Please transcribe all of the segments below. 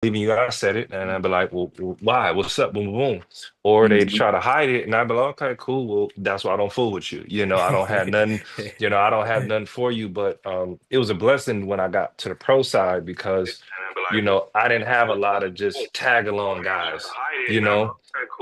Even you, I said it, and I'd be like, well, why? What's up? Boom, boom, boom. Or they Mhm. try to hide it, and I'd be like, okay, cool. Well, that's why I don't fool with you. I don't have nothing, I don't have nothing for you. But it was a blessing when I got to the pro side because, I didn't have a lot of just tag along guys, you know.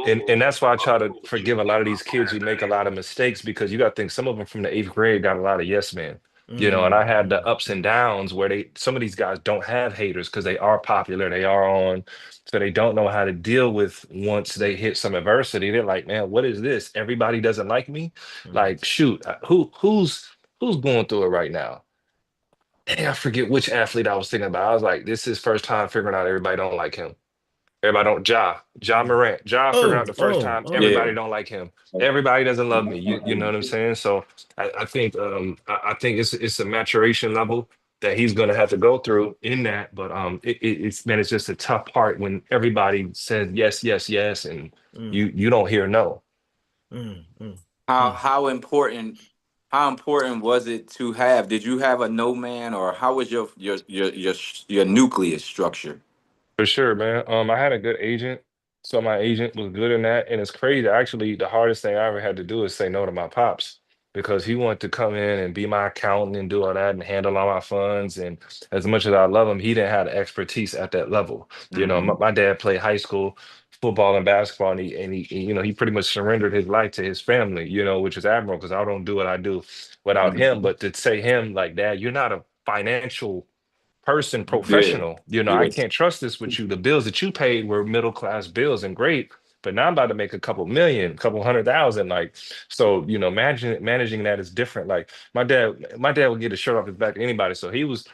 And that's why I try to forgive a lot of these kids who make a lot of mistakes because you got to think some of them from the eighth grade got a lot of yes men. And I Mm, had the mm, ups and downs where some of these guys don't have haters because they are popular, they are on, so they don't know how to deal with once they hit some adversity. They're like, man, what is this? Everybody doesn't like me. mm, Like, shoot, who's going through it right now? Dang, I forget which athlete I was thinking about. I was like, this is first time figuring out everybody don't like him. Everybody don't Ja mm. Morant. Ja figuring Oh, out the first oh, time oh. everybody Oh. don't like him. Everybody doesn't love me. You know what I'm saying? So I think I think it's a maturation level that he's gonna have to go through in that. But it's man, it's just a tough part when everybody says yes, yes, yes, and Mm, you don't hear no. mm, mm, How mm. how important how important was it to have? Did you have a no man, or how was your nucleus structure? For sure, man. I had a good agent, so my agent was good in that. And it's crazy. Actually, the hardest thing I ever had to do is say no to my pops because he wanted to come in and be my accountant and do all that and handle all my funds. And as much as I love him, he didn't have the expertise at that level. Hmm. My dad played high school football and basketball, and he pretty much surrendered his life to his family, which is admirable because I don't do what I do without him. Hmm. But to say him like, Dad, you're not a financial person Yeah, professional. I yeah, can't trust this with you. The bills that you paid were middle class bills and great, but now I'm about to make a couple million, couple 100,000. Like, so, managing that is different. Like my dad would get a shirt off his back to anybody. So he was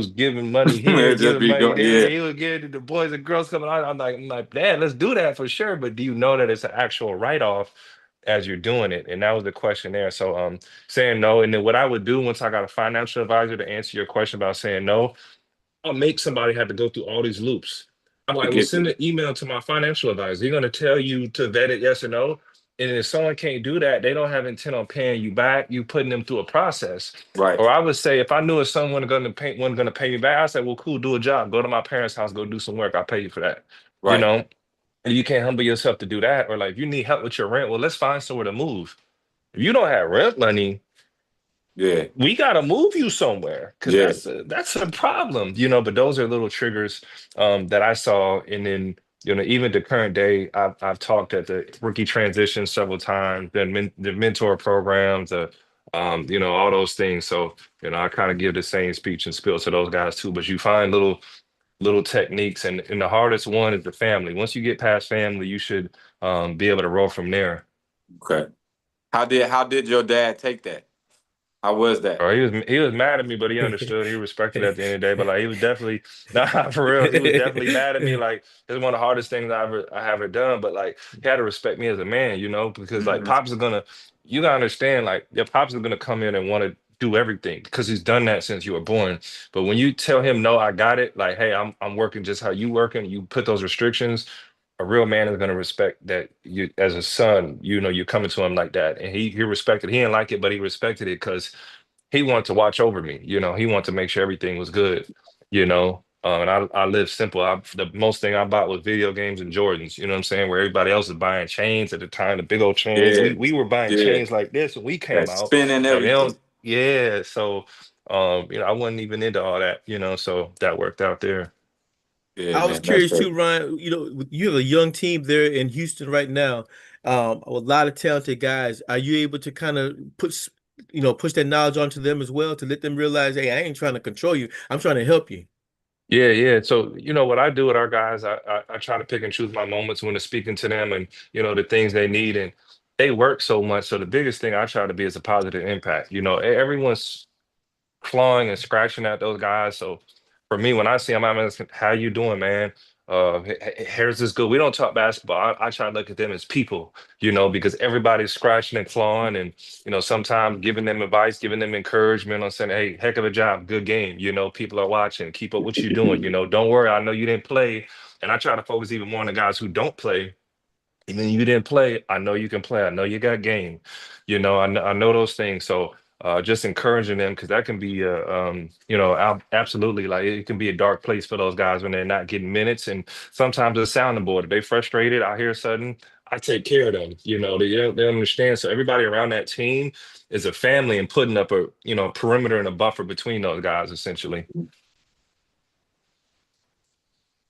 giving money here, it just giving be money going. there. Yeah, He would give it to the boys and girls coming out. I'm like, Dad, let's do that for sure. But do you know that it's an actual write-off as you're doing it? And that was the question there. So saying no. And then what I would do once I got a financial advisor to answer your question about saying no, I'll make somebody have to go through all these loops. I'm to like, well, get send to an email to my financial advisor. They're going to tell you to vet it yes or no. And if someone can't do that, they don't have intent on paying you back. You putting them through a process. right, Or I would say, if I knew if someone wasn't going to pay me back, I said, well, cool, do a job. Go to my parents' house, go do some work. I'll pay you for that. You right. know, and you can't humble yourself to do that. Or like, if you need help with your rent, well, let's find somewhere to move. If you don't have rent money, Yeah, we got to move you somewhere because yeah, that's a problem, but those are little triggers that I saw. And then even the current day, I've talked at the rookie transition several times, the mentor programs, all those things. So I kind of give the same speech and spiel to those guys too, but you find little techniques, and the hardest one is the family. Once you get past family, you should be able to roll from there. okay. How did your dad take that? How was that? Or he was mad at me, but he understood. He respected it at the end of the day. But like he was definitely not for real. He was definitely mad at me. Like it's one of the hardest things I ever done. But like he had to respect me as a man, because like Hmm. pops is gonna you gotta understand like your pops is gonna come in and want to do everything because he's done that since you were born. But when you tell him no, I got it. Like hey, I'm working just how you working. You put those restrictions. A real man is going to respect that you as a son, you're coming to him like that. And he respected, he didn't like it, but he respected it because he wanted to watch over me. He wanted to make sure everything was good. And I live simple. The most thing I bought was video games and Jordans. You know what I'm saying? Where everybody else is buying chains at the time, the big old chains. Yeah, We were buying yeah. chains like this when we came That out. spin and Like they everything. don't, yeah. So, I wasn't even into all that. So that worked out there. Yeah, I was man. That's curious great. too, Ryan. You have a young team there in Houston right now, a lot of talented guys. Are you able to kind of push that knowledge onto them as well to let them realize, hey, I ain't trying to control you. I'm trying to help you. Yeah, yeah. So, what I do with our guys, I try to pick and choose my moments when to speaking to them and, the things they need. And they work so much. So the biggest thing I try to be is a positive impact. Everyone's clawing and scratching at those guys. So for me, when I see them, I'm asking, how you doing, man? Here's this good. We don't talk basketball. I try to look at them as people, because everybody's scratching and clawing and, sometimes giving them advice, giving them encouragement on saying, hey, heck of a job, good game. People are watching, keep up what you're doing. Don't worry. I know you didn't play. And I try to focus even more on the guys who don't play. Even you didn't play, I know you can play. I know you got game. I know those things. So just encouraging them because that can be absolutely like it can be a dark place for those guys when they're not getting minutes. And sometimes it's sounding board. If they frustrated, I hear sudden, I take care of them. They understand. So everybody around that team is a family and putting up a perimeter and a buffer between those guys essentially.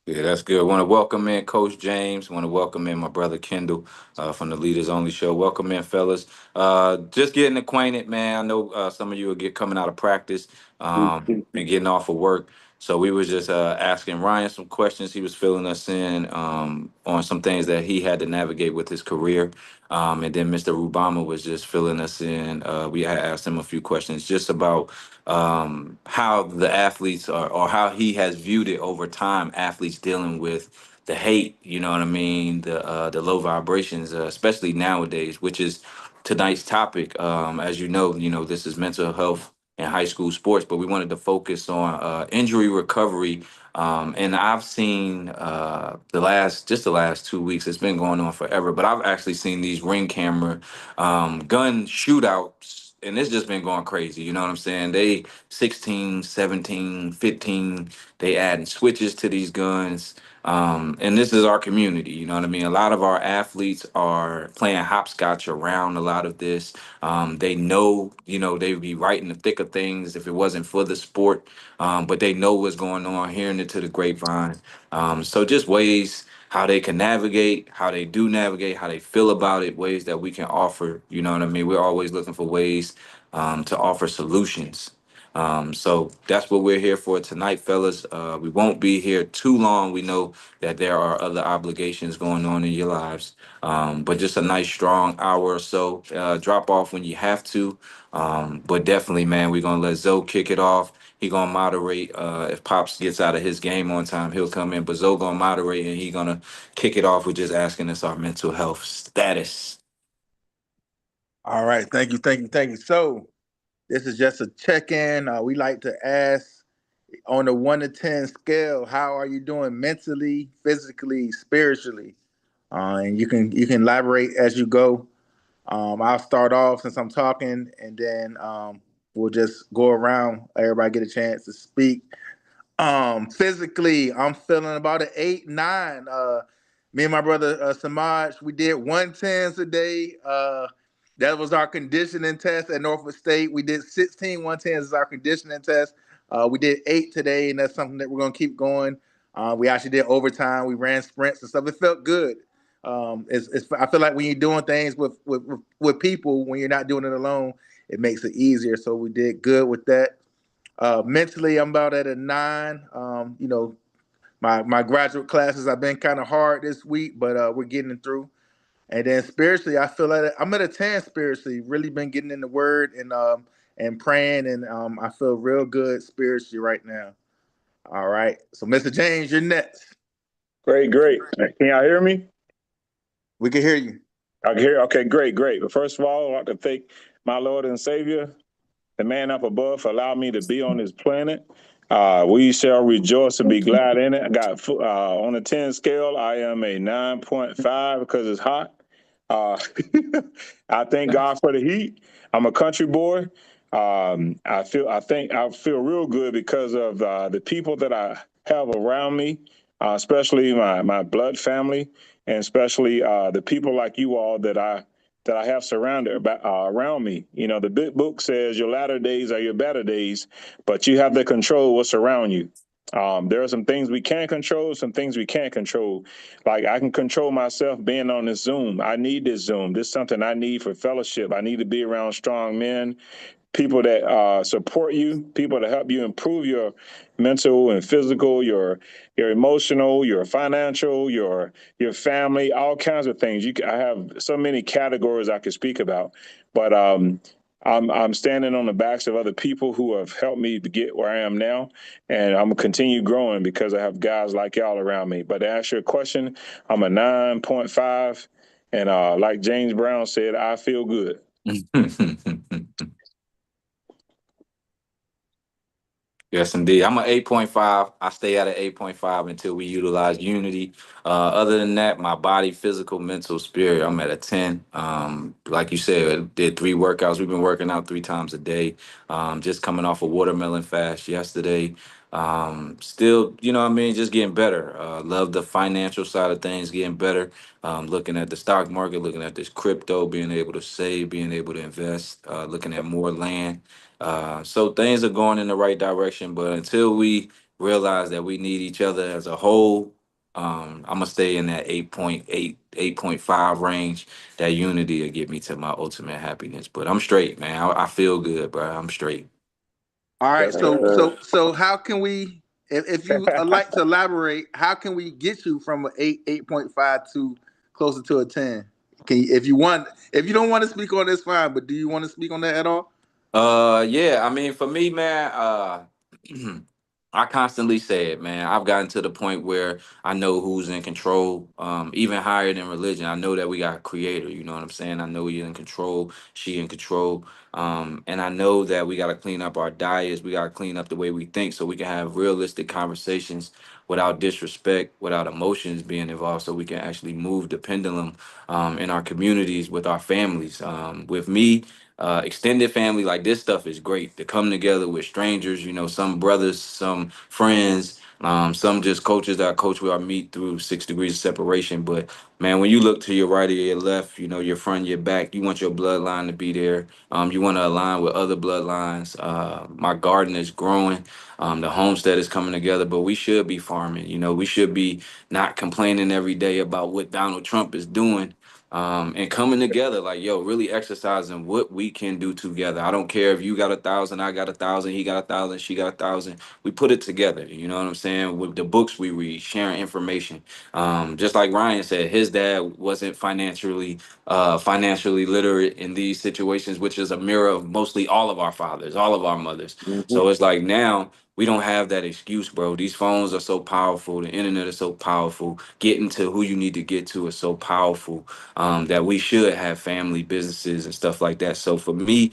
Yeah, that's good. Want to welcome in Coach James. Want to welcome in my brother Kendall from the Leaders Only Show. Welcome in, fellas. Just getting acquainted, man. I know some of you will get coming out of practice and getting off of work. So we was just asking Ryan some questions. He was filling us in on some things that he had to navigate with his career. And then Mr. Rubama was just filling us in. We had asked him a few questions just about how the athletes are, or how he has viewed it over time, athletes dealing with the hate, you know what I mean, the low vibrations, especially nowadays, which is tonight's topic. As you know, this is mental health in high school sports, but we wanted to focus on injury recovery. And I've seen the last 2 weeks, it's been going on forever, but I've actually seen these ring camera gun shootouts, and it's just been going crazy. You know what I'm saying? They 16, 17, 15, they adding switches to these guns. And this is our community, you know what I mean? A lot of our athletes are playing hopscotch around a lot of this. They know, they'd be right in the thick of things if it wasn't for the sport. But they know what's going on, hearing it to the grapevine. So just ways how they can navigate, how they do navigate, how they feel about it, ways that we can offer, you know what I mean? We're always looking for ways to offer solutions. So that's what we're here for tonight, fellas. We won't be here too long. We know that there are other obligations going on in your lives, but just a nice, strong hour or so. Drop off when you have to, but definitely, man, we're gonna let Zoe kick it off. He gonna moderate. If Pops gets out of his game on time, he'll come in. But Zoe gonna moderate, and he gonna kick it off with just asking us our mental health status. All right, thank you, thank you, thank you. So this is just a check-in. We like to ask on a 1 to 10 scale, how are you doing mentally, physically, spiritually? And you can elaborate as you go. I'll start off since I'm talking, and then we'll just go around. Everybody get a chance to speak. Physically, I'm feeling about an 8, 9. Me and my brother Samaj, we did 110s a day. That was our conditioning test at Norfolk State. We did 16 110s as our conditioning test. We did 8 today, and that's something that we're gonna keep going. We actually did overtime. We ran sprints and stuff. It felt good. I feel like when you're doing things with people, when you're not doing it alone, it makes it easier. So we did good with that. Mentally, I'm about at a 9. My graduate classes have been kind of hard this week, but we're getting it through. And then spiritually, I feel like I'm at a 10 spiritually. Really been getting in the Word and praying, and I feel real good spiritually right now. All right, so Mr. James, you're next. Great, great. Can y'all hear me? We can hear you. I can hear. Okay, great, great. But first of all, I'd like to thank my Lord and Savior, the man up above, for allowing me to be on this planet. We shall rejoice and be glad in it. I got on a 10 scale, I am a 9.5 because it's hot. Uh, I thank God for the heat. I'm a country boy. I feel real good because of the people that I have around me, especially my blood family, and especially the people like you all that I have surrounded around me. You know, the big book says your latter days are your better days, but you have to control what's around you. There are some things we can control, some things we can't control. Like I can control myself being on this Zoom. I need this Zoom. This is something I need for fellowship. I need to be around strong men, people that support you, people to help you improve your mental and physical, your emotional, your financial, your family, all kinds of things. I have so many categories I could speak about, but I'm standing on the backs of other people who have helped me to get where I am now, and I'm gonna continue growing because I have guys like y'all around me. But to answer your question, I'm a 9.5, and like James Brown said, I feel good. Good Yes, indeed. I'm an 8.5. I stay at an 8.5 until we utilize unity. Other than that, my body, physical, mental, spirit, I'm at a 10. Like you said, did 3 workouts. We've been working out 3 times a day. Just coming off a watermelon fast yesterday. Still, you know what I mean, just getting better. Love the financial side of things, getting better. Looking at the stock market, looking at this crypto, being able to save, being able to invest, looking at more land. So things are going in the right direction, but until we realize that we need each other as a whole, I'm gonna stay in that 8.8, 8.5 range. That unity will get me to my ultimate happiness. But I'm straight, man. I feel good, bro. I'm straight. All right, Yes, so sir. how can we, if you like to elaborate, how can we get you from an 8.5 to closer to a 10? Can you, if you don't want to speak on this, fine. But do you want to speak on that at all? Yeah, I mean, for me, man, I constantly say it, man. I've gotten to the point where I know who's in control, even higher than religion. I know that we got a creator, you know what I'm saying? I know you're in control, she in control. And I know that we got to clean up our diets, we got to clean up the way we think so we can have realistic conversations without disrespect, without emotions being involved, so we can actually move the pendulum in our communities with our families. With me, extended family, like this stuff is great to come together with strangers, you know, some brothers, some friends, some just coaches that I coach with, I meet through 6 degrees of separation. But man, when you look to your right or your left, you know, your front, your back, you want your bloodline to be there. You want to align with other bloodlines. My garden is growing. The homestead is coming together, but we should be farming. You know, we should be not complaining every day about what Donald Trump is doing, and coming together, like, yo, really exercising what we can do together. I don't care if you got 1,000, I got 1,000, he got 1,000, she got 1,000. We put it together. You know what I'm saying? With the books we read, sharing information. Just like Ryan said, his dad wasn't financially literate in these situations, which is a mirror of mostly all of our fathers, all of our mothers. Mhm. So it's like now we don't have that excuse, bro. These phones are so powerful. The internet is so powerful. Getting to who you need to get to is so powerful, that we should have family businesses and stuff like that. So for me,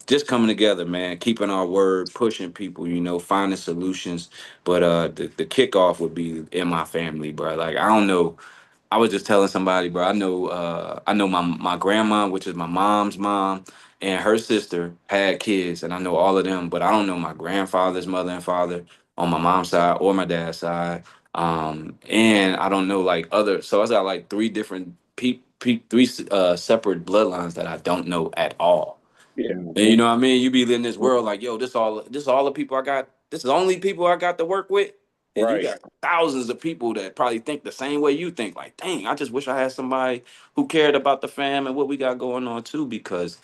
just coming together, man, keeping our word, pushing people, you know, finding solutions. But the kickoff would be in my family, bro. Like, I don't know. I was just telling somebody, bro. I know my grandma, which is my mom's mom, and her sister had kids, and I know all of them, but I don't know my grandfather's mother and father on my mom's side or my dad's side. And I don't know like other. So I got like three different three separate bloodlines that I don't know at all. Yeah. And you know what I mean? You be in this world like, yo, this all the people I got. This is the only people I got to work with. And you Right. got thousands of people that probably think the same way you think. Like, dang, I just wish I had somebody who cared about the fam and what we got going on too. Because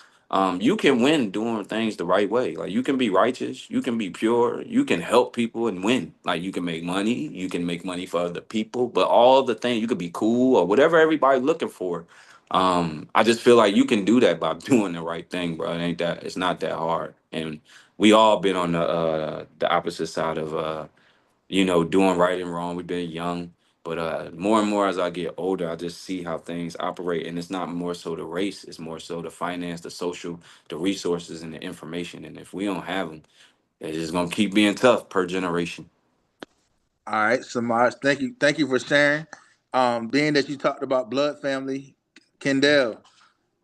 you can win doing things the right way. Like, you can be righteous, you can be pure, you can help people and win. Like, you can make money for other people, but all the things, you could be cool or whatever everybody looking for. I just feel like you can do that by doing the right thing, bro. It's not that hard. And we all been on the opposite side of doing right and wrong. We've been young, but more and more as I get older, I just see how things operate, and it's not more so the race; it's more so the finance, the social, the resources, and the information. And if we don't have them, it's just gonna keep being tough per generation. All right, Samaj, thank you for sharing. Being that you talked about blood family, Kendall,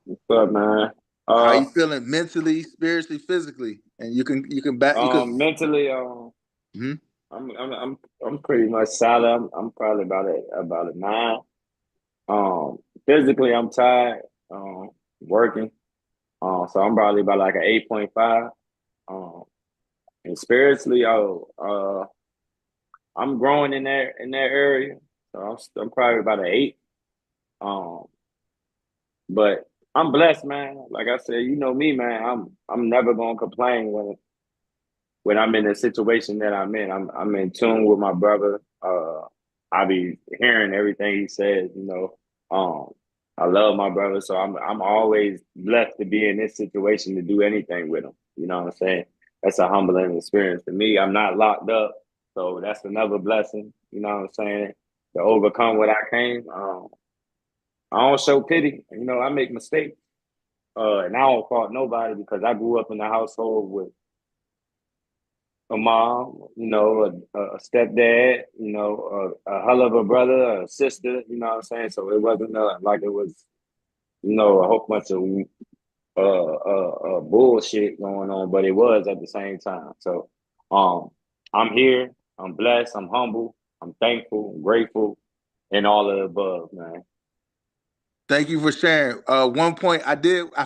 What's up, man? how Uh, you feeling mentally, spiritually, physically? And you can back you could. mentally, Mhm. I'm pretty much solid. I'm probably about a 9. Um, physically, I'm tired. Working. So I'm probably about like an 8.5. Um, and spiritually, I'm growing in that area. So I'm probably about an 8. Um, but I'm blessed, man. Like I said, you know me, man. I'm never gonna complain when I'm in the situation that I'm in. I'm in tune with my brother. I be hearing everything he says. I love my brother, so I'm always blessed to be in this situation to do anything with him. You know what I'm saying? That's a humbling experience for me. I'm not locked up, so that's another blessing. You know what I'm saying? To overcome what I came. I don't show pity. I make mistakes. And I don't fault nobody because I grew up in a household with a mom, a stepdad, a hell of a brother, a sister, you know what I'm saying? So it wasn't like it was, a whole bunch of bullshit going on, but it was at the same time. So um I'm here, I'm blessed, I'm humble, I'm thankful, I'm grateful, and all of the above, man. Thank you for sharing. One point I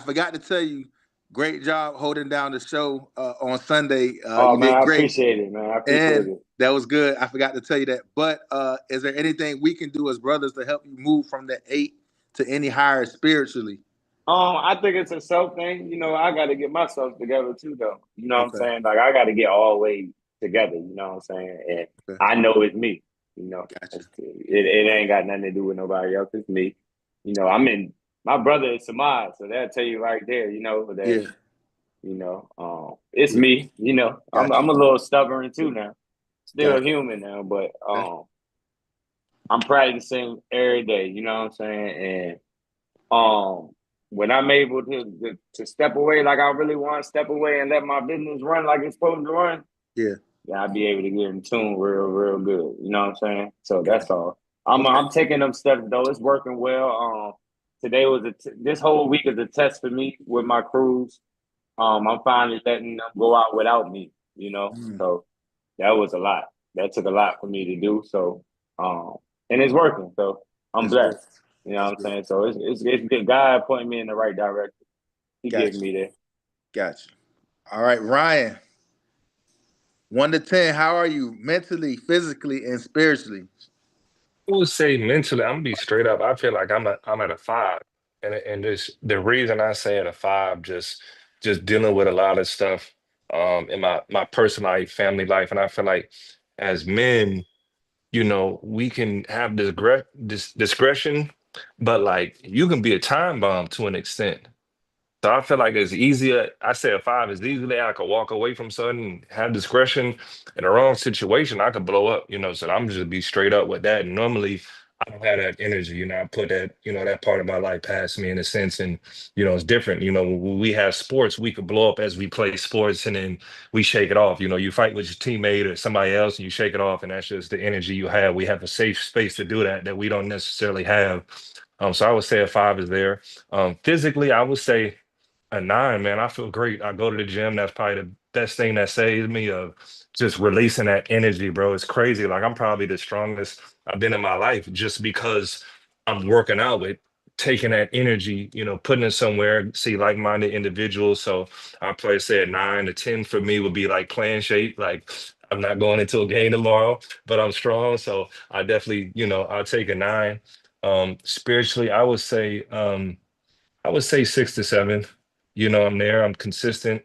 forgot to tell you, great job holding down the show on Sunday. Oh You man, did I great. appreciate it, man. I appreciate And it. that was good. I forgot to tell you that. But is there anything we can do as brothers to help you move from the 8 to any higher spiritually? I think it's a self thing. I got to get myself together too, though. You know what I'm Okay. saying? Like I got to get all the way together. You know what I'm saying? And Okay. I know it's me. You know, Gotcha. it ain't got nothing to do with nobody else. It's me. I'm in. My brother is Samad, so that'll tell you right there. That. Yeah. It's Yeah. me. Gotcha. I'm a little stubborn too now. Still Gotcha. human now, but Okay. I'm practicing every day. You know what I'm saying? And um, when I'm able to step away, like I really want to step away and let my business run like it's supposed to run, Yeah. then I'll be able to get in tune real, real good. You know what I'm saying? So Gotcha. that's all. I'm Okay. I'm taking them steps though. It's working well. Today was this whole week is a test for me with my crews. I'm finally letting them go out without me. Mm, So that was a lot. That took a lot for me to do. So, and it's working. So I'm that's good. blessed. You know That's what I'm good. saying? So it's good. God pointing me in the right direction. He getting Gotcha. me there. Gotcha. All right, Ryan. 1 to 10, how are you mentally, physically, and spiritually? I would say mentally, I'm gonna be straight up. I feel like I'm at a five, and this the reason I say at a five, just dealing with a lot of stuff in my personal life, family life, and I feel like as men, we can have this discretion, but like you can be a time bomb to an extent. So I feel like it's easier. I say a five is easily I could walk away from something, have discretion in the wrong situation. I could blow up, So I'm just be straight up with that. And normally I don't have that energy. I put that, that part of my life past me in a sense. And, it's different. When we have sports, we could blow up as we play sports and then we shake it off. You fight with your teammate or somebody else and you shake it off. And that's just the energy you have. We have a safe space to do that we don't necessarily have. So I would say a five is there. Physically, I would say a nine, man. I feel great. I go to the gym. That's probably the best thing that saves me of just releasing that energy, bro. It's crazy. Like I'm probably the strongest I've been in my life just because I'm working out with taking that energy, putting it somewhere, see like-minded individuals. So I probably say a 9 to 10 for me would be like playing shape. Like I'm not going into a game tomorrow, but I'm strong. So I definitely, I'll take a nine. Spiritually, I would say 6 to 7. I'm there. I'm consistent.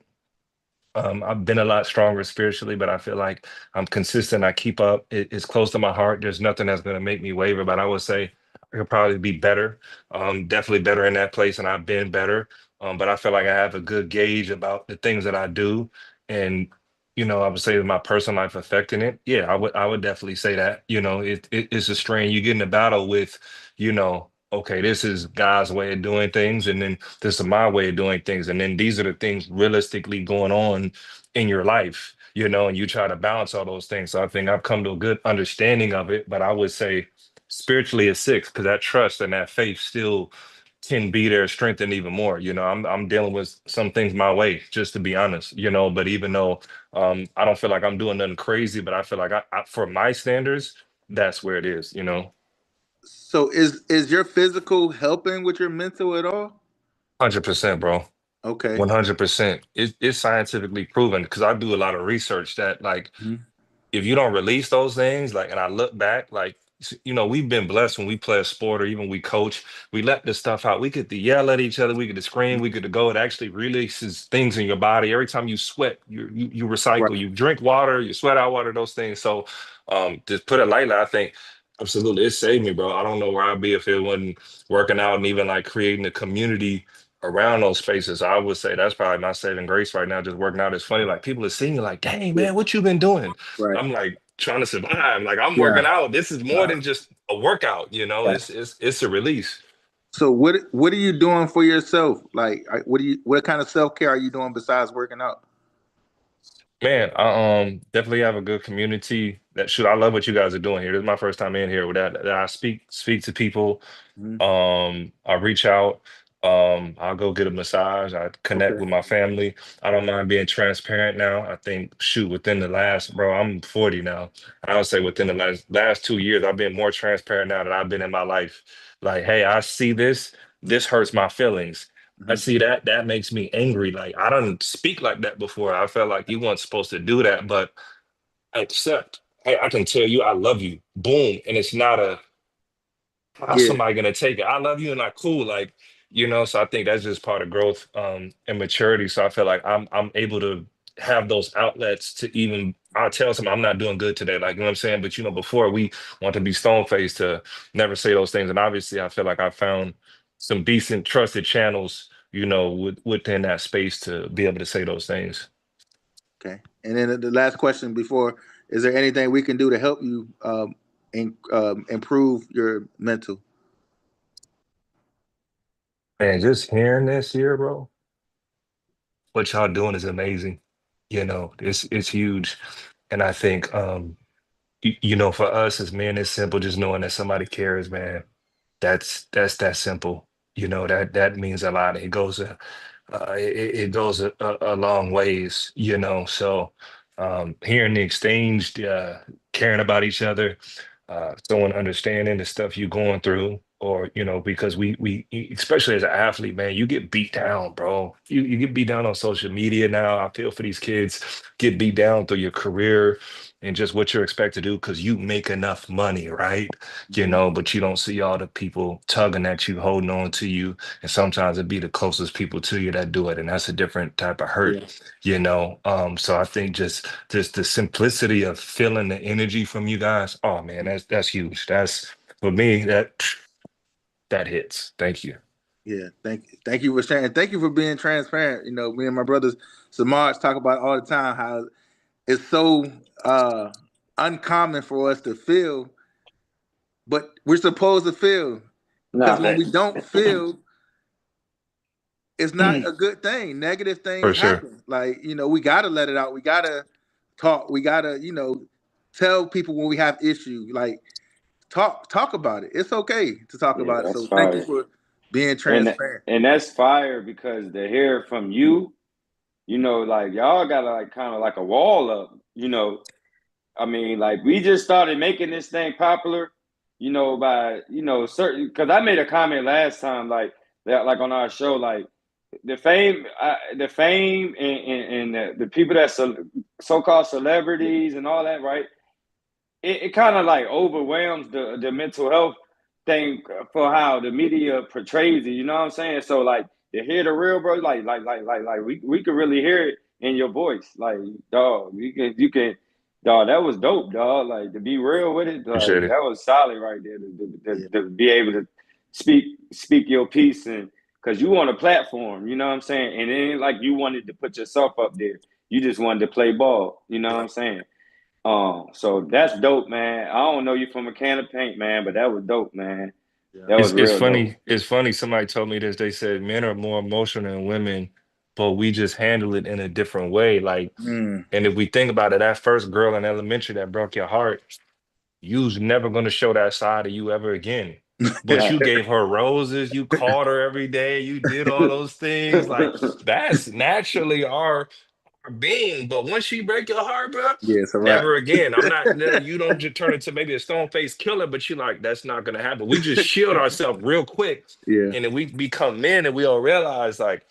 I've been a lot stronger spiritually, but I feel like I'm consistent. I keep up. It's close to my heart. There's nothing that's going to make me waver, but I would say I could probably be better. Definitely better in that place, and I've been better. But I feel like I have a good gauge about the things that I do, and I would say that my personal life affecting it. Yeah, I would definitely say that. It's a strain. You get in a battle with, okay, this is God's way of doing things, and then this is my way of doing things. And then these are the things realistically going on in your life, and you try to balance all those things. So I think I've come to a good understanding of it, but I would say spiritually a six, because that trust and that faith still can be there, strengthened even more. I'm dealing with some things my way, just to be honest, but even though I don't feel like I'm doing nothing crazy, but I feel like for my standards, that's where it is. So is your physical helping with your mental at all? 100%, bro. Okay. 100%. It's scientifically proven because I do a lot of research that like Mhm. if you don't release those things, like, and I look back, like, we've been blessed when we play a sport or even we coach, we let this stuff out. We get to yell at each other, we get to scream, we get to go. It actually releases things in your body. Every time you sweat, you Right. recycle, you drink water, you sweat out water, those things. So, just put it lightly, I think absolutely it saved me, bro. I don't know where I'd be if it wasn't working out and even like creating a community around those spaces. I would say that's probably my saving grace right now, just working out. It's funny, like people are seeing you like, dang, Yeah. man, what you been doing? Right. I'm like trying to survive. Like I'm Yeah. working out. This is more than just a workout, It's Gotcha. it's a release. So what are you doing for yourself? Like what kind of self care are you doing besides working out? Man, I definitely have a good community. That shoot, I love what you guys are doing here. This is my first time in here with that I speak to people. Mhm. I reach out. I'll go get a massage. I connect Okay. with my family. I don't mind being transparent now. I think, shoot, within the last, bro, I'm 40 now. I would say within the last 2 years, I've been more transparent now that I've been in my life. Like, hey, I see this. This hurts my feelings. I Mhm. see that. That makes me angry. Like, I don't speak like that before. I felt like you weren't supposed to do that, but I accept. Hey, I can tell you I love you. Boom. And it's not a how's Yeah. somebody gonna take it? I love you and I cool, like, so I think that's just part of growth and maturity. So I feel like I'm able to have those outlets to even I'll tell someone I'm not doing good today, like you know what I'm saying. But before we want to be stone faced to never say those things. And obviously I feel like I found some decent trusted channels, within that space to be able to say those things. Okay. And then the last question before, is there anything we can do to help you improve your mental? And just hearing this here, bro, what y'all doing is amazing. It's huge. And I think for us as men, it's simple just knowing that somebody cares, man. That's that simple. That means a lot. It goes a long ways, So hearing the exchange, caring about each other, someone understanding the stuff you're going through, or because especially as an athlete, man, you get beat down, bro. You get beat down on social media now. I feel for these kids, get beat down through your career and just what you're expected to do because you make enough money, right? Mhm. But you don't see all the people tugging at you, holding on to you, and sometimes it be the closest people to you that do it, and that's a different type of hurt, Yeah. So I think just the simplicity of feeling the energy from you guys, oh man, that's huge. That's for me, that hits. Thank you. Yeah. Thank you for sharing. Thank you for being transparent. Me and my brothers Samaj talk about all the time how it's so uncommon for us to feel, but we're supposed to feel. Nah, Because when we facts. don't feel, it's not a good thing. Negative For things sure. happen. Like, we gotta let it out. We gotta talk. We gotta, tell people when we have issue. Like talk about it. It's okay to talk Yeah, about it. that's So thank you fire. for being And transparent. and that's fire because to hear from you, like y'all got like kind of like a wall up, I mean, like we just started making this thing popular, by certain. Because I made a comment last time, like that, like on our show, like the fame, and the people that so-called celebrities and all that, right? It kind of like overwhelms the mental health thing for how the media portrays it. You know what I'm saying? So like to hear the real, bro, like we could really hear it in your voice. Like, dog, you can dog, that was dope, dog. Like to be real with it, like Appreciate it. that was solid right there to, Yeah. to, to be able to speak your piece, and because you on a platform, you know what I'm saying? And it ain't like you wanted to put yourself up there. You just wanted to play ball, you know what Yeah. I'm saying? So that's dope, man. I don't know you from a can of paint, man, but that was dope, man. Yeah. That was It's real dope. funny. It's funny. Somebody told me this. They said men are more emotional than women, but we just handle it in a different way. Like, Mm. and if we think about it, that first girl in elementary that broke your heart, you's never going to show that side of you ever again. But you Right. gave her roses, you called her every day, you did all those things. Like that's naturally our being. But once she break your heart, bro, Yeah, it's a wrap. never again. I'm not, you don't just turn into maybe a stone faced killer, but you like, that's not gonna happen. We just shield ourselves real quick. Yeah. And then we become men and we don't realize like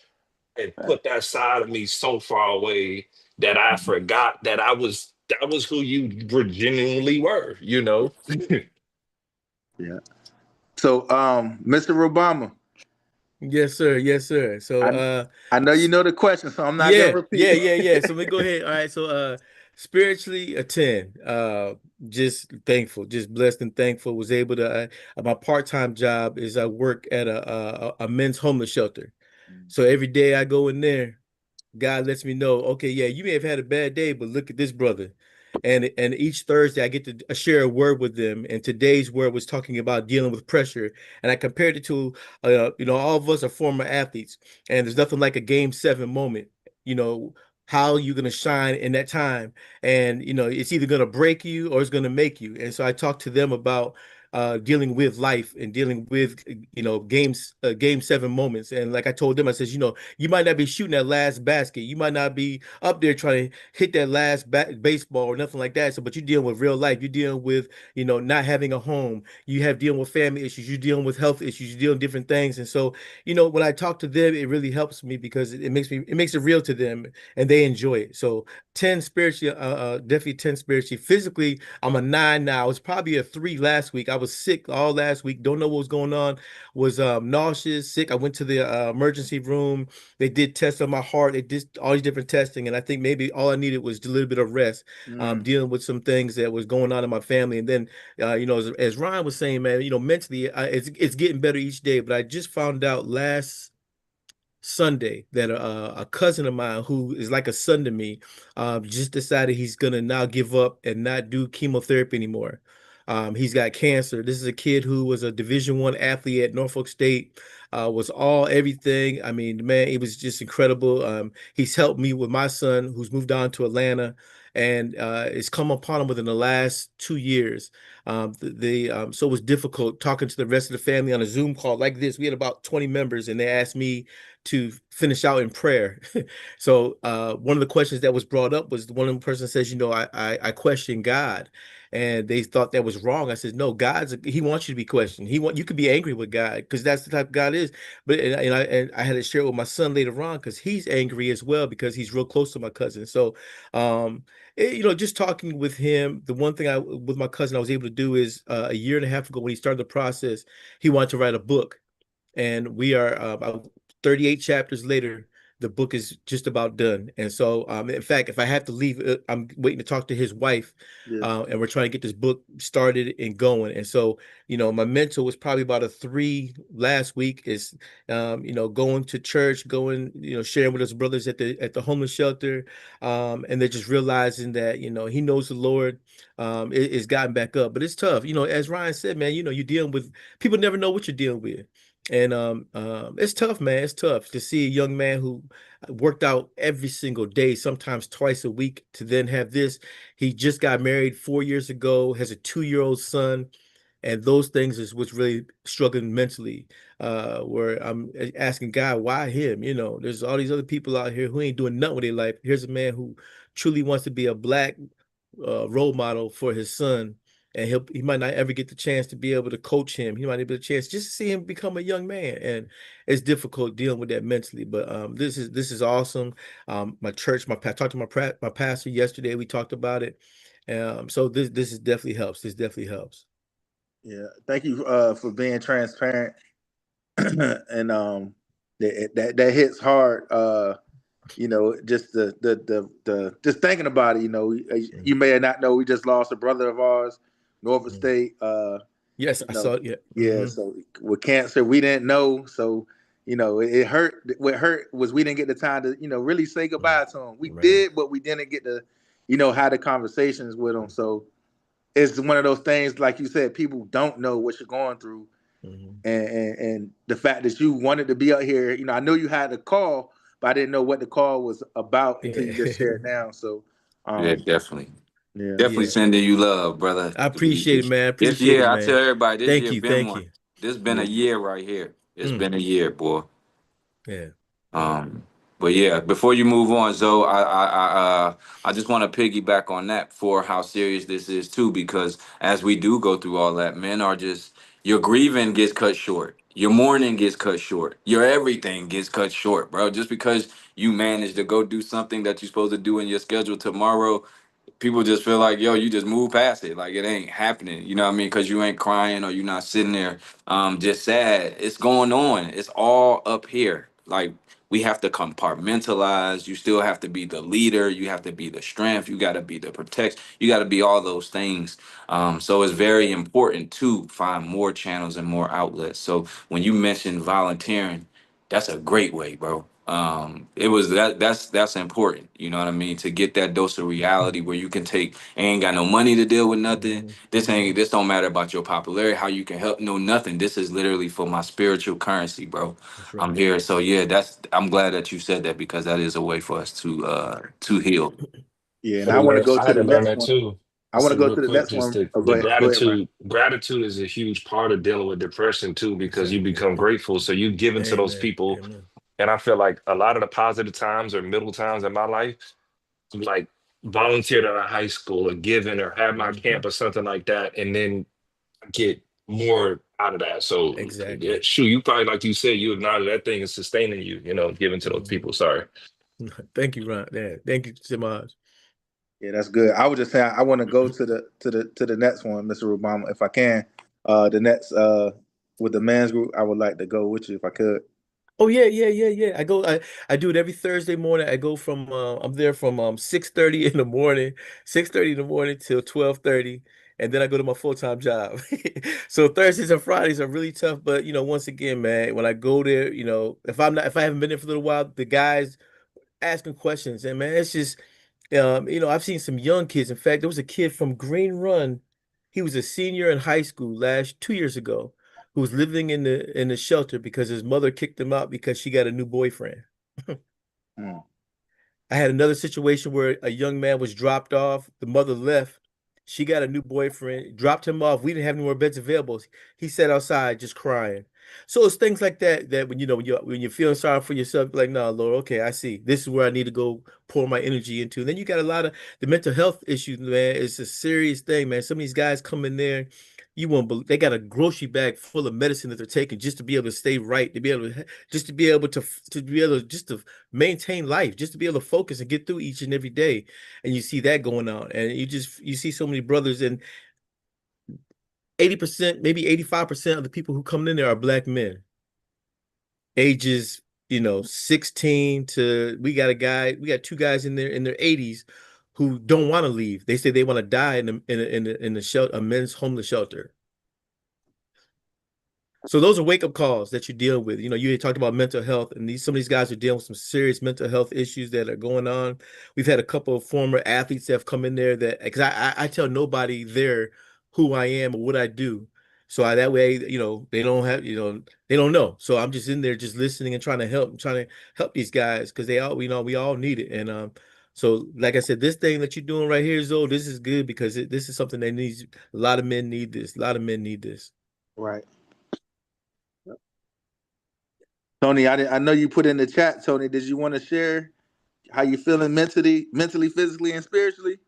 and put that side of me so far away that I forgot that was who you were genuinely were. Yeah. So, Mr. Obama, Yes, sir. Yes, sir. So, I I know you know the question, so I'm not gonna yeah, repeat yeah, it. yeah, yeah. So let me go ahead. All right. So spiritually a 10. Just thankful, just blessed and thankful. Was able to my part-time job is I work at a men's homeless shelter. So every day I go in there, God lets me know, okay, yeah, you may have had a bad day, but look at this brother. And each Thursday I get to share a word with them. And today's word was talking about dealing with pressure. And I compared it to all of us are former athletes, and there's nothing like a game 7 moment. You know, how you're going to shine in that time. And, it's either going to break you or it's going to make you. And so I talked to them about dealing with life and dealing with, game 7 moments. And like I told them, I says, you might not be shooting that last basket. You might not be up there trying to hit that last baseball or nothing like that. So, but you're dealing with real life. You're dealing with, not having a home. You have dealing with family issues. You're dealing with health issues. You're dealing with different things. And so, when I talk to them, it really helps me because it makes it real to them and they enjoy it. So 10 spiritually, definitely 10 spiritually. Physically, I'm a 9 now. It's probably a 3 last week. I was sick all last week. Don't know what was going on. Was nauseous, sick. I went to the emergency room. They did tests on my heart. They did all these different testing, and I think maybe all I needed was a little bit of rest, dealing with some things that was going on in my family. And then, as Ryan was saying, man, mentally, it's getting better each day. But I just found out last Sunday that a cousin of mine who is like a son to me just decided he's gonna now give up and not do chemotherapy anymore. He's got cancer. This is a kid who was a Division I athlete at Norfolk State, was all everything. I mean, man, it was just incredible. He's helped me with my son who's moved on to Atlanta, and it's come upon him within the last 2 years. So it was difficult talking to the rest of the family on a Zoom call like this. We had about 20 members, and they asked me to finish out in prayer. So one of the questions that was brought up was one of the person says, I question God, and they thought that was wrong. I said, no, he wants you to be questioned. You could be angry with God because that's the type God is. But and I had to share it with my son later on because he's angry as well because he's real close to my cousin. So just talking with him, the one thing with my cousin I was able to do is a year and a half ago when he started the process, he wanted to write a book, and we are about 38 chapters later. The book is just about done. And so, in fact, if I have to leave, I'm waiting to talk to his wife, Yeah. and we're trying to get this book started and going. And so, my mentor was probably about a 3 last week. Is going to church, going, sharing with his brothers at the homeless shelter, and they're just realizing that he knows the Lord. It's gotten back up, but it's tough. As Ryan said, man, you're dealing with people never know what you're dealing with. And it's tough, man. It's tough to see a young man who worked out every single day, sometimes twice a week, to then have this. He just got married 4 years ago, has a 2-year-old son, and those things is what's really struggling mentally. Where I'm asking God, why him? There's all these other people out here who ain't doing nothing with their life. Here's a man who truly wants to be a black role model for his son, and he might not ever get the chance to be able to coach him. He might not get a chance just to see him become a young man, and it's difficult dealing with that mentally. But this is awesome. My church, talked to my pastor yesterday. We talked about it. So this is definitely helps. This definitely helps. Yeah, thank you for being transparent, and that hits hard. Just the just thinking about it. You may not know we just lost a brother of ours, Norfolk State. Yes, I saw it. Yeah. Yeah. So with cancer, we didn't know. So it hurt. What hurt was we didn't get the time to really say goodbye to him. We did, but we didn't get to have the conversations with him. So it's one of those things, like you said, people don't know what you're going through, and the fact that you wanted to be out here. I know you had a call, but I didn't know what the call was about until you just shared now. So, Yeah, definitely. yeah, Definitely Yeah. sending you love, brother. I appreciate it, man. I This appreciate year, it, I tell man. everybody, this Thank year you. been Thank one. you. This been a yeah, year right here. It's Mm, been a year, boy. yeah. Yeah. Um, but yeah, before you move on, Zoe, I just want to piggyback on that for how serious this is too, because as we do go through all that, men are just your grieving gets cut short, your mourning gets cut short, your everything gets cut short, bro. Just because you manage to go do something that you're supposed to do in your schedule tomorrow, people just feel like, yo, you just move past it, like it ain't happening, you know what I mean? Because you ain't crying or you're not sitting there just sad. It's going on. It's all up here. Like, we have to compartmentalize. You still have to be the leader. You have to be the strength. You got to be the protect. You got to be all those things. So it's very important to find more channels and more outlets. So when you mention volunteering, that's a great way, bro. It was that's important, you know what I mean, to get that dose of reality where you can take, ain't got no money to deal with nothing. This don't matter about your popularity, how you can help, no nothing. This is literally for my spiritual currency, bro. That's I'm right. here. So yeah, I'm glad that you said that, because that is a way for us to heal. Yeah, and I I had to want to learn. go I to had the to learn next that one. too. I want to So go real to the quick, next just one. Oh, the go ahead, Ron. gratitude. Gratitude is a huge part of dealing with depression too, because you Exactly. become grateful. So you give into those Amen. people, Amen. and I feel like a lot of the positive times or middle times in my life, like volunteered at a high school or given or had my camp or something like that, and then get more out of that. So yeah, Exactly. shoot, you probably, like you said, you acknowledge that thing is sustaining you, giving to those people. Sorry. Thank you, Ron. Yeah, thank you, Samaj. Yeah, that's good. I was just saying I want to go to the next one, Mr. Obama, if I can. The next with the men's group, I would like to go with you if I could. Oh yeah, yeah, yeah, yeah. I do it every Thursday morning. I go from I'm there from 6:30 in the morning, 6:30 in the morning till 12:30, and then I go to my full-time job. So Thursdays and Fridays are really tough, but once again, man, when I go there, if I haven't been there for a little while, the guys asking questions, and man, it's just I've seen some young kids. In fact, there was a kid from Green Run. He was a senior in high school last 2 years ago, who was living in the shelter because his mother kicked him out because she got a new boyfriend. Mm. I had another situation where a young man was dropped off. The mother left. She got a new boyfriend, dropped him off. We didn't have any more beds available. He sat outside just crying. So it's things like that when when you're feeling sorry for yourself, like, no, Lord, okay, I see. This is where I need to go pour my energy into. And then you got a lot of the mental health issues, man. It's a serious thing, man. Some of these guys come in there, you won't believe they got a grocery bag full of medicine that they're taking just to be able to stay right, to be able to just to be able to be able to just to maintain life, just to be able to focus and get through each and every day. And you see that going on, and you see so many brothers, and 80%, maybe 85% of the people who come in there are black men, ages 16 to we got two guys in there in their 80s who don't want to leave. They say they want to die in the shelter, a men's homeless shelter. So those are wake-up calls that you deal with. You talked about mental health, and some of these guys are dealing with some serious mental health issues that are going on. We've had a couple of former athletes that have come in there that, because I tell nobody there who I am or what I do. So that way, they don't have, they don't know. So I'm just in there just listening and trying to help these guys, because we all need it. And so like I said, this thing that you're doing right here, Zoe, this is good because this is something that needs, a lot of men need this. A lot of men need this. Right. Tony, I know you put in the chat, Tony. Did you want to share how you feeling mentally, physically, and spiritually?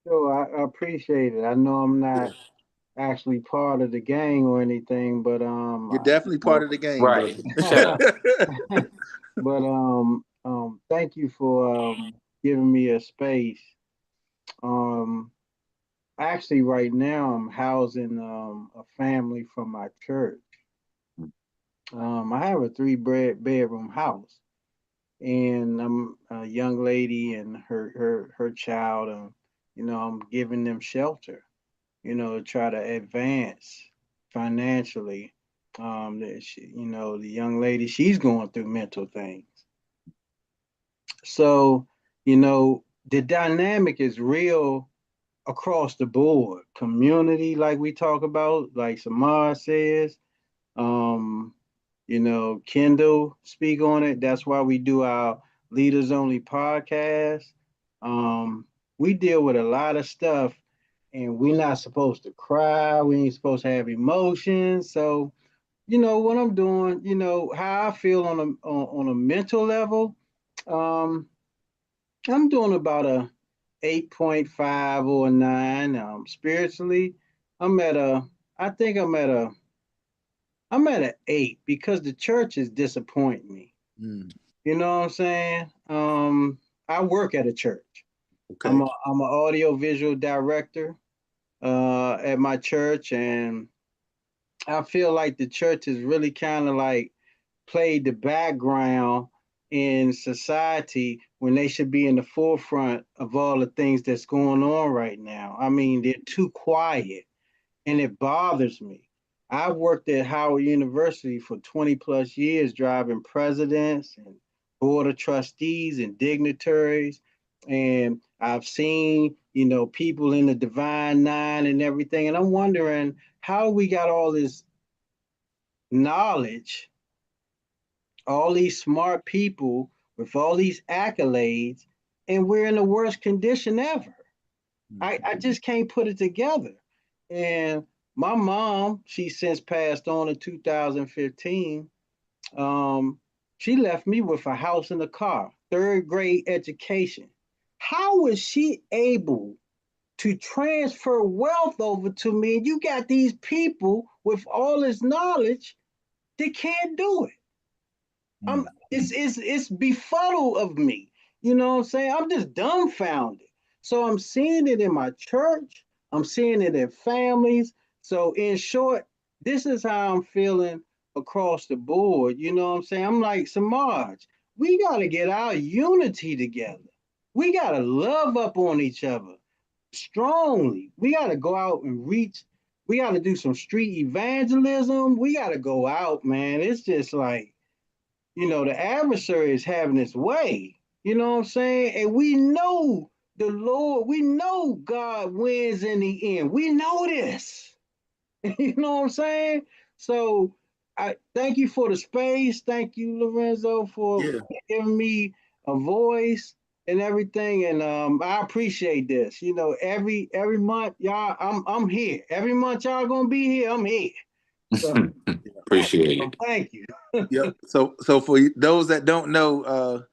So I appreciate it. I know I'm not actually part of the gang or anything, but You're definitely part of the game, brother. Right. Shut up. but thank you for giving me a space. Um, Actually, right now I'm housing a family from my church. I have a three bedroom house, and I'm a young lady and her child, and I'm giving them shelter, to try to advance financially. The young lady, she's going through mental things. So, the dynamic is real across the board. Community, like we talk about, like Samar says, um, Kendall speak on it. That's why we do our Leaders Only podcast. Um, we deal with a lot of stuff, and we're not supposed to cry. We ain't supposed to have emotions. So, what I'm doing, how I feel on a mental level, um, I'm doing about a 8.5 or a 9. Spiritually, I'm at a, I think I'm at an 8 because the church is disappointing me. Mm, You know what I'm saying? I work at a church. I'm okay. a I'm an audio visual director at my church, and I feel like the church is really kind of like played the background in society when they should be in the forefront of all the things that's going on right now. I mean, they're too quiet, and it bothers me. I've worked at Howard University for 20 plus years, driving presidents and board of trustees and dignitaries. And I've seen, people in the Divine Nine and everything. And I'm wondering how we got all this knowledge, all these smart people with all these accolades, and we're in the worst condition ever. I just can't put it together. And my mom, she since passed on in 2015. Um, she left me with a house and a car, third grade education. How was she able to transfer wealth over to me? And you got these people with all this knowledge that can't do it. It's befuddled of me. You know what I'm saying? I'm just dumbfounded. So I'm seeing it in my church. I'm seeing it in families. So in short, this is how I'm feeling across the board. You know what I'm saying? I'm like, Samaj, we gotta get our unity together. We gotta love up on each other strongly. We gotta go out and reach. We gotta do some street evangelism. We gotta go out, man. It's just like, the adversary is having its way. You know what I'm saying? And we know the Lord, we know God wins in the end. We know this. You know what I'm saying? So I thank you for the space. Thank you, Lorenzo, for giving me a voice and everything. And I appreciate this. Every month, y'all, I'm here. Every month y'all gonna be here, I'm here. So Appreciate it. thank you. Yep. So for those that don't know,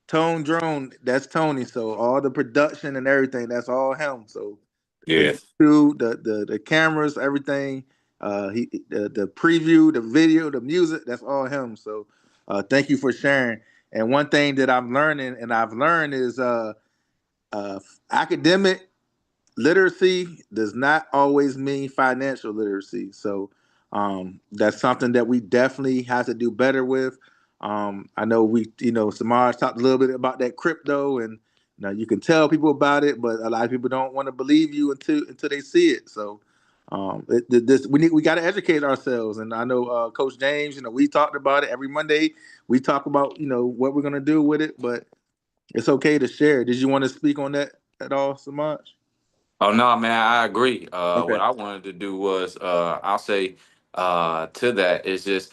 Tone Drone, that's Tony. So all the production and everything, that's all him. So Yeah. the cameras, everything, the preview, the video, the music, that's all him. So thank you for sharing. And one thing that I'm learning, and I've learned, is academic literacy does not always mean financial literacy. So that's something that we definitely have to do better with. I know Samaj talked a little bit about that crypto, and you can tell people about it, but a lot of people don't want to believe you until they see it. So we got to educate ourselves. And I know Coach James, we talked about it every Monday. We talk about what we're gonna do with it, but it's okay to share. Did you want to speak on that at all, Samaj? Oh no, man, I agree. Okay. What I wanted to do was, I'll say, to that is just,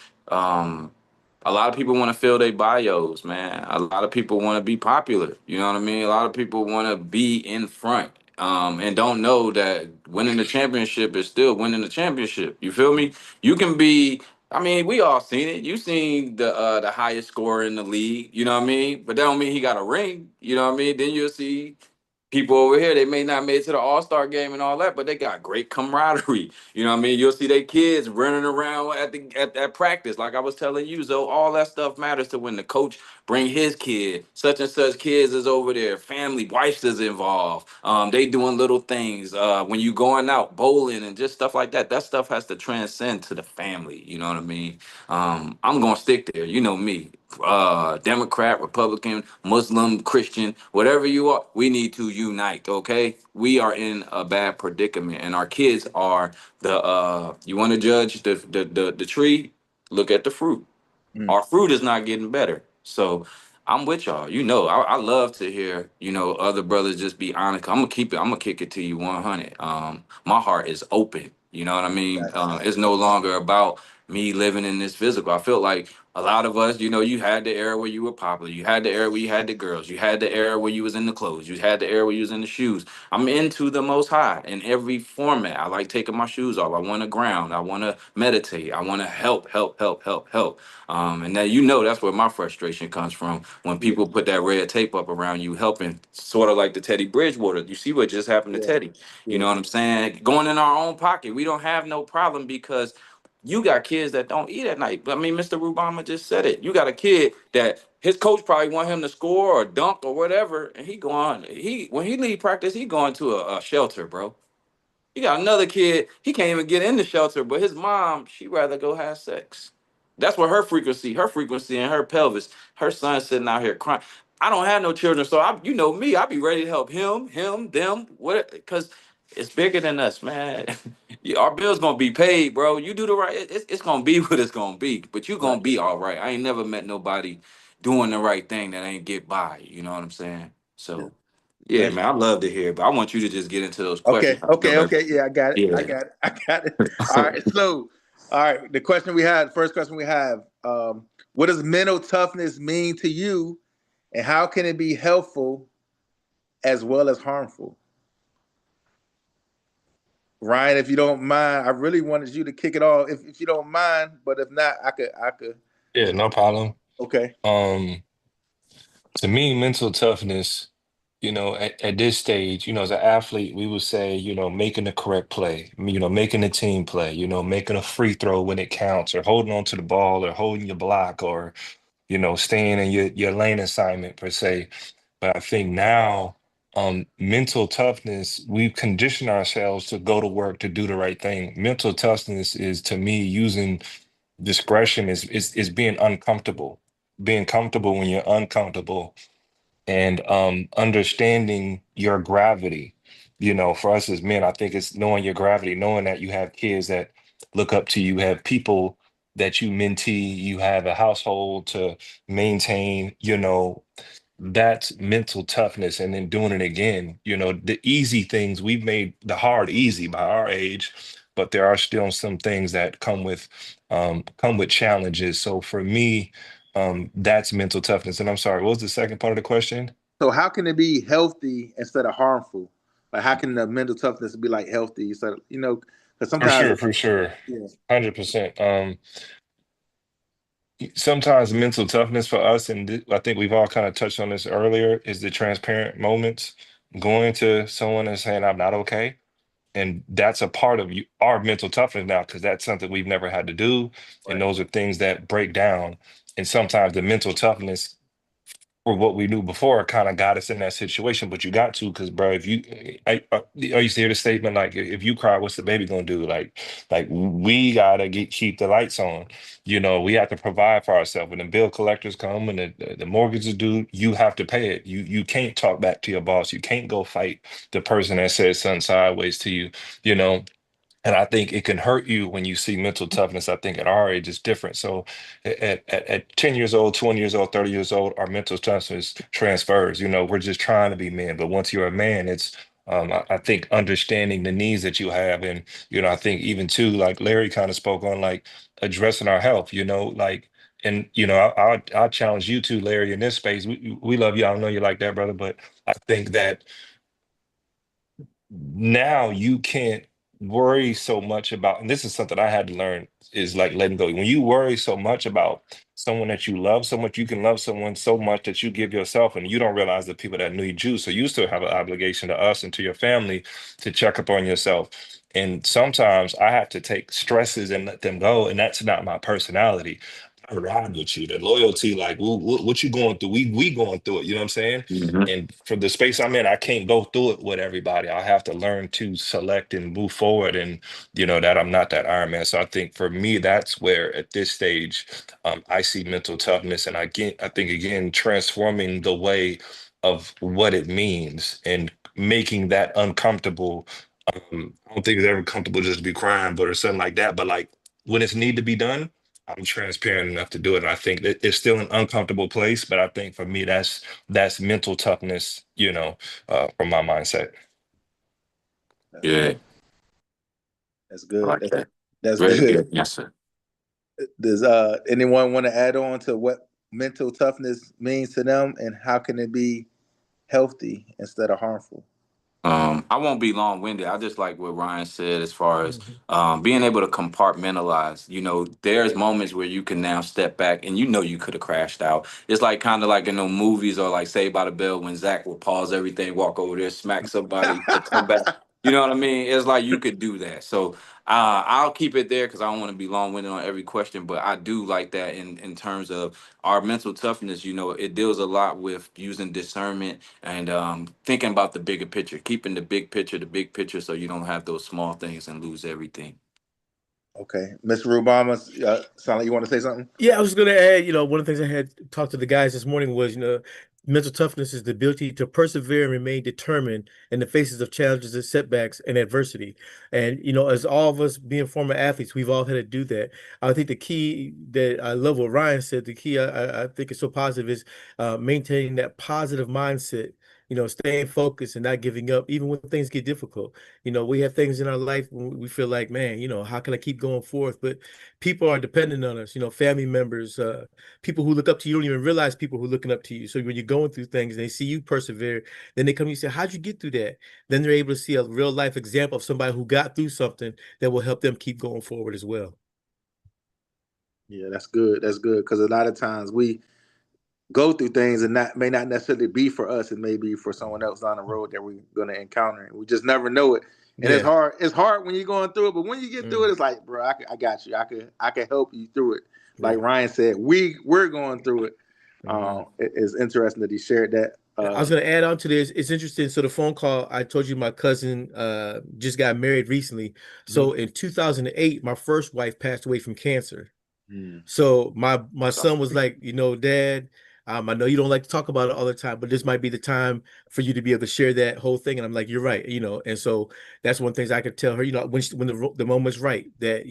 a lot of people want to fill their bios, man. A lot of people want to be popular. You know what I mean? A lot of people want to be in front, and don't know that winning the championship is still winning the championship. You feel me? You can be. I mean, we all seen it. You seen the highest scorer in the league. You know what I mean? But that don't mean he got a ring. You know what I mean? Then you'll see people over here, they may not make it to the All-Star game and all that, but they got great camaraderie. You know what I mean? You'll see their kids running around at practice. Like I was telling you, so all that stuff matters to when the coach bring his kid. Such and such kids is over there. Family, wives is involved. They doing little things. When you going out bowling and just stuff like that, that stuff has to transcend to the family. You know what I mean? I'm gonna stick there. You know me. Democrat, Republican, Muslim, Christian, whatever you are, we need to unite, okay? We are in a bad predicament, and our kids are you want to judge the tree, look at the fruit. Our fruit is not getting better. So I'm with y'all. I love to hear, other brothers just be honest. I'm gonna kick it to you 100. My heart is open. You know what I mean? It's no longer about me living in this physical. I feel like a lot of us, you had the era where you were popular. You had the era where you had the girls. You had the era where you was in the clothes. You had the era where you was in the shoes. I'm into the Most High in every format. I like taking my shoes off. I want to ground. I want to meditate. I want to help, help, help, help, help. And now that's where my frustration comes from when people put that red tape up around you, helping, sort of like the Teddy Bridgewater. You see what just happened to Teddy. You know what I'm saying? Going in our own pocket. We don't have no problem because you got kids that don't eat at night. I mean, Mr. Rubama just said it. You got a kid that his coach probably want him to score or dunk or whatever, and when he leave practice, he going to a shelter, bro. You got another kid, he can't even get in the shelter, but his mom, she rather go have sex. That's what her frequency and her pelvis, her son sitting out here crying. I don't have no children, so you know me, I be ready to help him, them, what, because it's bigger than us, man. Our bill's gonna be paid, bro. You do the right. It's gonna be what it's gonna be. But you Right. gonna be all right. I ain't never met nobody doing the right thing that ain't get by. You know what I'm saying? Yeah. So, yeah, man, I love to hear. But I want you to just get into those questions. Okay. Yeah, I got it. I Yeah. got it. I got it. All right. So, all right. The question we had, first question we have, what does mental toughness mean to you, and how can it be helpful as well as harmful? Ryan, if you don't mind, I really wanted you to kick it off. If you don't mind, but if not, I could. Yeah, no problem. Okay. Um, to me, mental toughness, at this stage, as an athlete, we would say, making the correct play, making a team play, making a free throw when it counts, or holding on to the ball, or holding your block, or, staying in your lane assignment per se. But I think now, mental toughness, we've conditioned ourselves to go to work to do the right thing. Mental toughness is, to me, using discretion is being uncomfortable, being comfortable when you're uncomfortable, and understanding your gravity. For us as men, I think it's knowing your gravity, knowing that you have kids that look up to you, have people that you mentee, you have a household to maintain, that's mental toughness. And then doing it again, the easy things, we've made the hard easy by our age, but there are still some things that come with challenges. So for me, that's mental toughness. And I'm sorry, what was the second part of the question? So, how can it be healthy instead of harmful? Like, how can the mental toughness be like healthy? So, because For sometimes, sure, for sure. yeah, 100%. Sometimes mental toughness for us, and I think we've all kind of touched on this earlier, is the transparent moments, going to someone and saying, I'm not okay. And that's a part of our mental toughness now, because that's something we've never had to do. And right. those are things that break down. And sometimes the mental toughness or what we knew before kind of got us in that situation. But you got to, because bro, if you, I used to hear the statement like, if you cry, what's the baby gonna do? Like we gotta keep the lights on. We have to provide for ourselves. When the bill collectors come and the mortgage is due, you have to pay it. You can't talk back to your boss. You can't go fight the person that says something sideways to you. You know, and I think it can hurt you when you see mental toughness. I think at our age it's different. So at 10 years old, 20 years old, 30 years old, our mental toughness transfers. We're just trying to be men. But once you're a man, it's I think understanding the needs that you have. And, I think even too, like Larry kind of spoke on, like addressing our health, like, and I'll challenge you too, Larry, in this space. We love you. I don't know you like that, brother, but I think that now you can't worry so much about, and this is something I had to learn, is like letting go. When you worry so much about someone that you love so much, you can love someone so much that you give yourself, and you don't realize the people that need you. So you still have an obligation to us and to your family to check up on yourself. And sometimes I have to take stresses and let them go, and that's not my personality. I ride with you. The loyalty, like, what you going through? We going through it. You know what I'm saying? Mhm. And for the space I'm in, I can't go through it with everybody. I have to learn to select and move forward, and that I'm not that Iron Man. So I think for me, that's where at this stage, I see mental toughness, and I think again, transforming the way of what it means and making that uncomfortable. I don't think it's ever comfortable just to be crying, but or something like that. But like when it's need to be done, I'm transparent enough to do it. And I think that it's still an uncomfortable place, but I think for me, that's mental toughness, from my mindset. That's Yeah, good. That's I good. like that. That's Very good. good answer. Does anyone want to add on to what mental toughness means to them, and how can it be healthy instead of harmful? I won't be long winded. I just like what Ryan said as far as Mhm. being able to compartmentalize. There's moments where you can now step back and you could have crashed out. It's like kind of like in the movies or like Saved by the Bell when Zach will pause everything, walk over there, smack somebody, to come back. You know what I mean? It's like you could do that. So I'll keep it there because I don't want to be long winded on every question, but I do like that in terms of our mental toughness. It deals a lot with using discernment and thinking about the bigger picture, keeping the big picture, so you don't have those small things and lose everything. Okay, Mr. Rubama, sound like you want to say something? Yeah, I was going to add, one of the things I had talked to the guys this morning was, mental toughness is the ability to persevere and remain determined in the faces of challenges and setbacks and adversity. And, as all of us being former athletes, we've all had to do that. I think the key that I love what Ryan said, the key I think is so positive is maintaining that positive mindset. Staying focused and not giving up, even when things get difficult. We have things in our life when we feel like, man, how can I keep going forth? But people are dependent on us, family members, people who look up to you. You don't even realize people who are looking up to you. So when you're going through things and they see you persevere, then they come to you and say, how'd you get through that? Then they're able to see a real life example of somebody who got through something that will help them keep going forward as well. Yeah, that's good. That's good. Because a lot of times we go through things and that may not necessarily be for us. It may be for someone else down the road that we're going to encounter. We just never know it. And it's Yeah. hard. It's hard when you're going through it, but when you get through it, it's like, bro, I got you. I can help you through it. Like Yeah. Ryan said, we're going through it. It's interesting that he shared that. I was going to add on to this. It's interesting. So the phone call, I told you my cousin just got married recently. So in 2008, my first wife passed away from cancer. So my son was like, Dad, I know you don't like to talk about it all the time, but this might be the time for you to be able to share that whole thing. And I'm like, you're right, and so that's one of the things I could tell her, when the moment's right, that,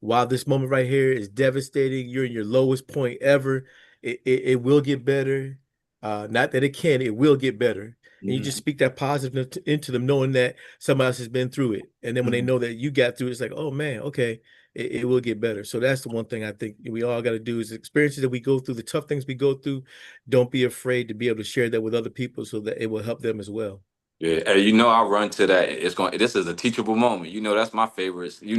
while this moment right here is devastating, you're in your lowest point ever, it will get better. Not that it can, it will get better. And you just speak that positive into them, knowing that somebody else has been through it. And then when they know that you got through it, it's like, oh man, okay, it will get better. So that's the one thing I think we all got to do is experiences that we go through, the tough things we go through. Don't be afraid to be able to share that with other people so that it will help them as well. Yeah, and I run to that. This is a teachable moment. That's my favorites. I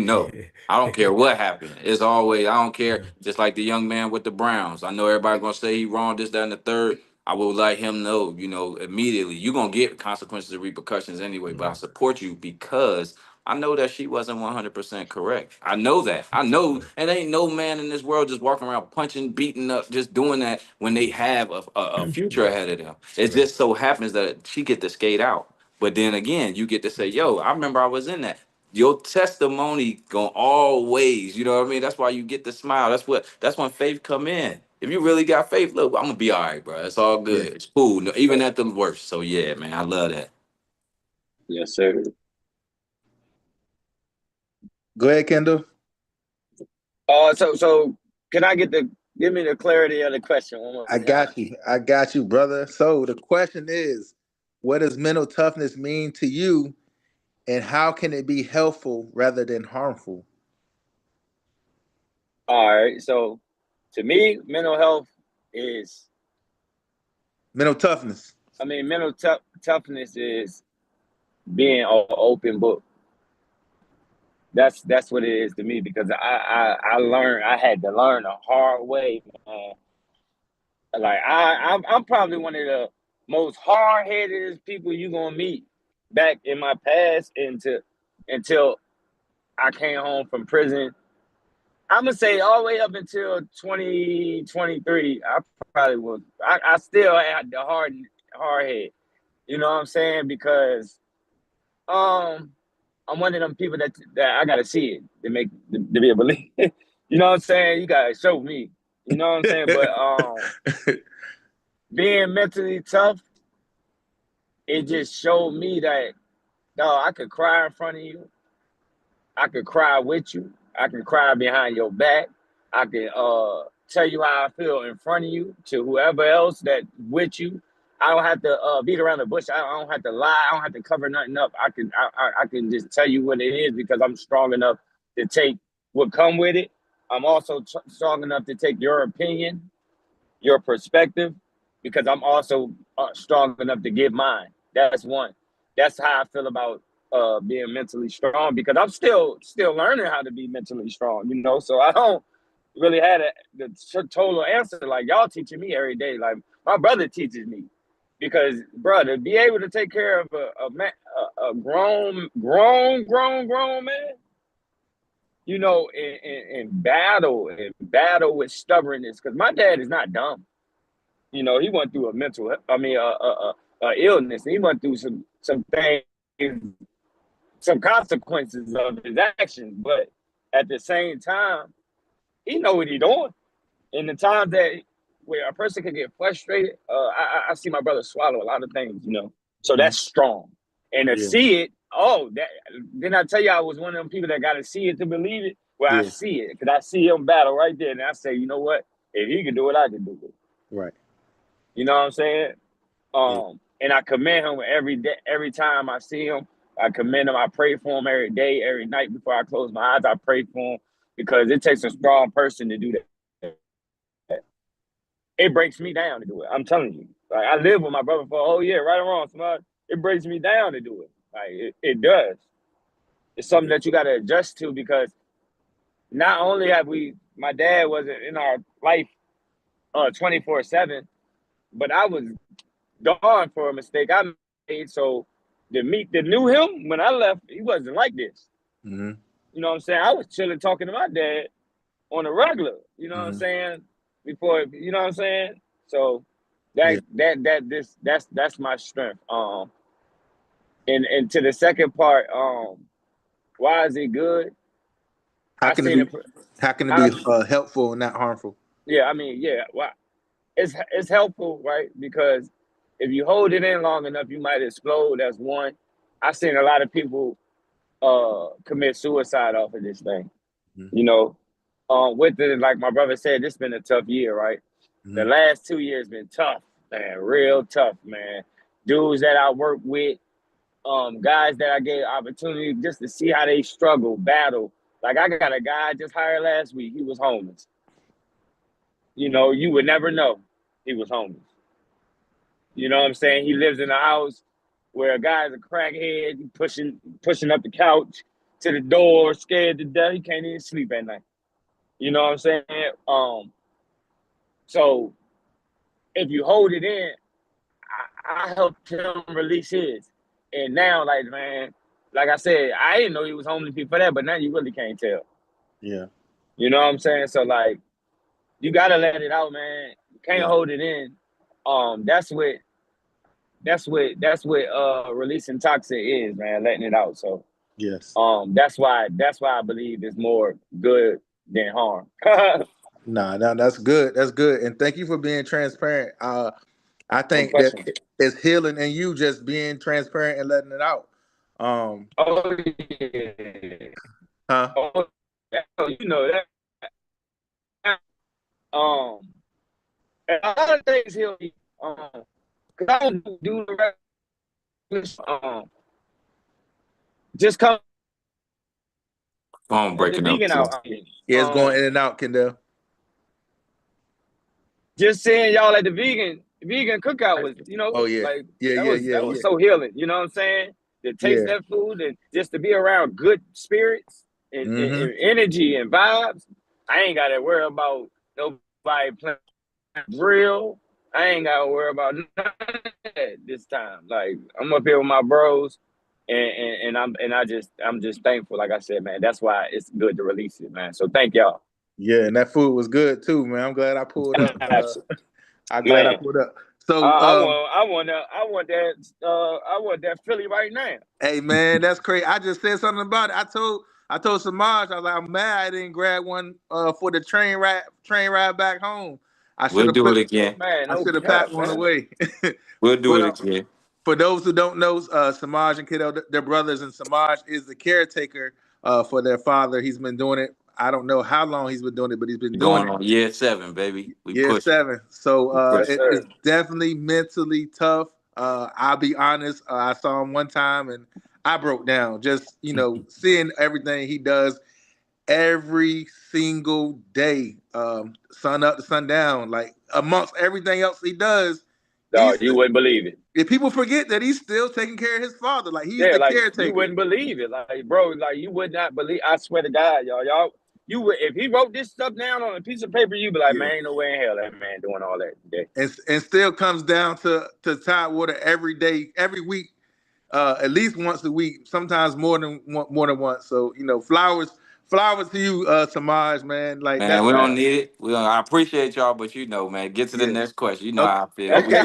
don't care what happened. It's always, I don't care. Just like the young man with the Browns. I know everybody gonna say he wrong, this, that, and the third. I will let him know, immediately. You're gonna get consequences and repercussions anyway, but I support you because I know that she wasn't 100% correct. I know that. I know, and ain't no man in this world just walking around punching, beating up, just doing that when they have a future ahead of them. It just so happens that she get to skate out. But then again, you get to say, yo, I remember I was in that. Your testimony gonna always, you know what I mean? That's why you get the smile. That's when faith come in. If you really got faith, look, I'm gonna be all right, bro. It's all good. It's cool. No, even at the worst. So yeah, man, I love that. Yes, sir. Go ahead, Kendall. So can I give me the clarity of the question one more time? I got you, brother. So the question is, what does mental toughness mean to you, and how can it be helpful rather than harmful? All right. So to me, mental health is mental toughness. Mental toughness is being an open book. That's what it is to me, because I had to learn a hard way, man. Like I'm probably one of the most hard-headed people you're gonna meet back in my past until I came home from prison. I'm gonna say all the way up until 2023, I probably was. I still had the hard head. You know what I'm saying? Because I'm one of them people that I gotta see it to be able to believe. You know what I'm saying? You gotta show me. You know what I'm saying? But being mentally tough, it just showed me that I could cry in front of you. I could cry with you. I can cry behind your back. I can tell you how I feel in front of you to whoever else that with you. I don't have to beat around the bush. I don't have to lie. I don't have to cover nothing up. I can just tell you what it is, because I'm strong enough to take what come with it. I'm also strong enough to take your opinion, your perspective, because I'm also strong enough to give mine. That's one. That's how I feel about being mentally strong, because I'm still learning how to be mentally strong, so I don't really have the total answer like y'all teaching me every day. Like my brother teaches me, because brother, be able to take care of a grown man, in battle with stubbornness, because my dad is not dumb. He went through a illness. He went through some things, some consequences of his actions, but at the same time, he know what he doing. In the times that where a person can get frustrated, I see my brother swallow a lot of things, So that's strong. And to see it, didn't I tell you I was one of them people that got to see it to believe it? Well, I see it because I see him battle right there, and I say, you know what? If he can do it, I can do it. Right. You know what I'm saying? And I commend him every day, every time I see him. I commend him. I pray for him every day, every night before I close my eyes. I pray for him because it takes a strong person to do that. It breaks me down to do it. I'm telling you. Like, I lived with my brother for a whole year, right or wrong, somebody. It breaks me down to do it. Like it does. It's something that you got to adjust to because not only have my dad wasn't in our life 24/7, but I was gone for a mistake I made. So the knew him when I left, he wasn't like this. Mm-hmm. You know what I'm saying? I was chilling talking to my dad on a regular. You know what I'm saying? Before, you know what I'm saying? So that's my strength. And to the second part, why is it good? How can it be helpful and not harmful? Yeah, I mean, well, it's helpful, right? Because if you hold it in long enough, you might explode. That's one. I've seen a lot of people commit suicide off of this thing. With it, like my brother said, it's been a tough year, right? The last 2 years been tough, man, real tough, man. Dudes that I work with, guys that I gave opportunity just to see how they struggle, battle. Like I got a guy I just hired last week. He was homeless. You would never know he was homeless. You know what I'm saying? He lives in a house where a guy's a crackhead, pushing up the couch to the door, scared to death. He can't even sleep at night. You know what I'm saying? So if you hold it in, I helped him release his. And now, like, man, like I said, I didn't know he was homeless before that, but now you really can't tell. Yeah. You know what I'm saying? So, like, you got to let it out, man. You can't hold it in. That's what releasing toxic is, man, letting it out. So yes. That's why I believe it's more good than harm. No, that's good. That's good. And thank you for being transparent. I think No that it's healing and you just being transparent and letting it out. Oh yeah. Huh? Oh, you know that. And a lot of things heal me. Cause I don't do the rest. Just come. Phone breaking the up. vegan out. Yeah, it's going in and out, Kendall. Just seeing y'all at the vegan cookout was, oh yeah, like that was so healing. You know what I'm saying? To taste that food and just to be around good spirits and energy and vibes. I ain't got to worry about nobody playing drill. I ain't got to worry about none of that this time. Like I'm up here with my bros, and I'm just thankful. Like I said, man, that's why it's good to release it, man. So thank y'all. Yeah, and that food was good too, man. I'm glad I pulled up. I'm glad I pulled up. So I want that Philly right now. Hey man, that's crazy. I just said something about it. I told Samaj, I was like, I'm mad I didn't grab one for the train ride back home. We'll do it again. Man, I should have packed one away. We'll do it again. For those who don't know, Samaj and Kiddo, they're brothers, and Samaj is the caretaker for their father. He's been doing it. I don't know how long he's been doing it, but he's been doing it. On year 7, baby. Year 7. So it's definitely mentally tough. I'll be honest. I saw him one time and I broke down. Just seeing everything he does every single day, sun up to sundown, like amongst everything else he does. No, you wouldn't believe it. If people forget that he's still taking care of his father, like he's the caretaker. You wouldn't believe it, like bro, like you would not believe. I swear to God, y'all, you would if he wrote this stuff down on a piece of paper, you'd be like, man, ain't no way in hell that man doing all that today. And still comes down to tide water every day, every week, at least once a week, sometimes more than once. So flowers to you, Samaj, man. Like man, we don't need it. I appreciate y'all, but man, get to the next question. You know how I feel. Okay.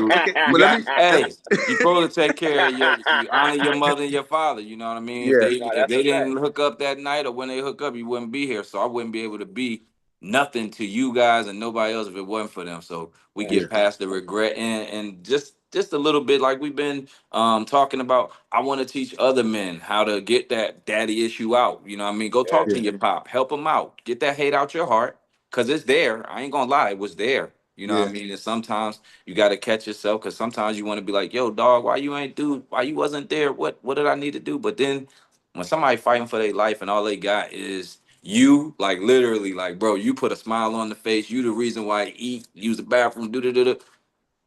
Hey, you're supposed to take care of you honor your mother and your father. You know what I mean? Yeah. If they didn't hook up that night or when they hook up, you wouldn't be here. So I wouldn't be able to be nothing to you guys and nobody else if it wasn't for them. So we Yeah. get past the regret and just a little bit like we've been talking about. I want to teach other men how to get that daddy issue out. You know what I mean? Go talk Yeah. to your pop, help him out, get that hate out your heart because it's there. I ain't gonna lie, it was there. You know what Yeah. I mean? And sometimes you got to catch yourself because sometimes you want to be like, yo, dog, why you ain't do? Why you wasn't there? What did I need to do? But then when somebody fighting for their life and all they got is you, like literally, like bro, you put a smile on the face. You the reason why I eat, use the bathroom, do.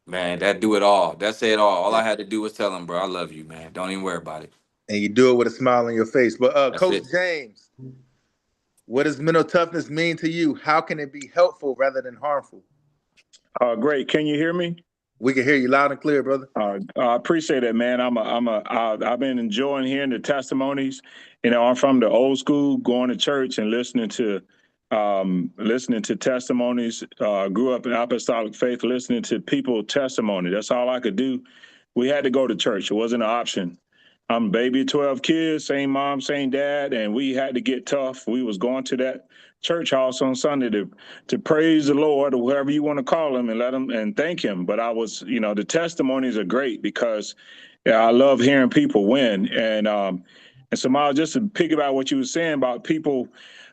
Man, that do it all. That say it all. All Yeah. I had to do was tell him, bro, I love you, man. Don't even worry about it. And you do it with a smile on your face. But That's Coach it. James, what does mental toughness mean to you? How can it be helpful rather than harmful? Great. Can you hear me? We can hear you loud and clear, brother. I appreciate it, man. I've been enjoying hearing the testimonies. You know, I'm from the old school, going to church and listening to testimonies. Grew up in apostolic faith, listening to people testimony. That's all I could do. We had to go to church. It wasn't an option. I'm a baby of 12 kids, same mom, same dad, and we had to get tough. We was going to that church house on Sunday to praise the Lord or whoever you want to call him and let him and thank him. But I was, you know, the testimonies are great because yeah, I love hearing people win. And so Miles, just to piggyback what you were saying about people,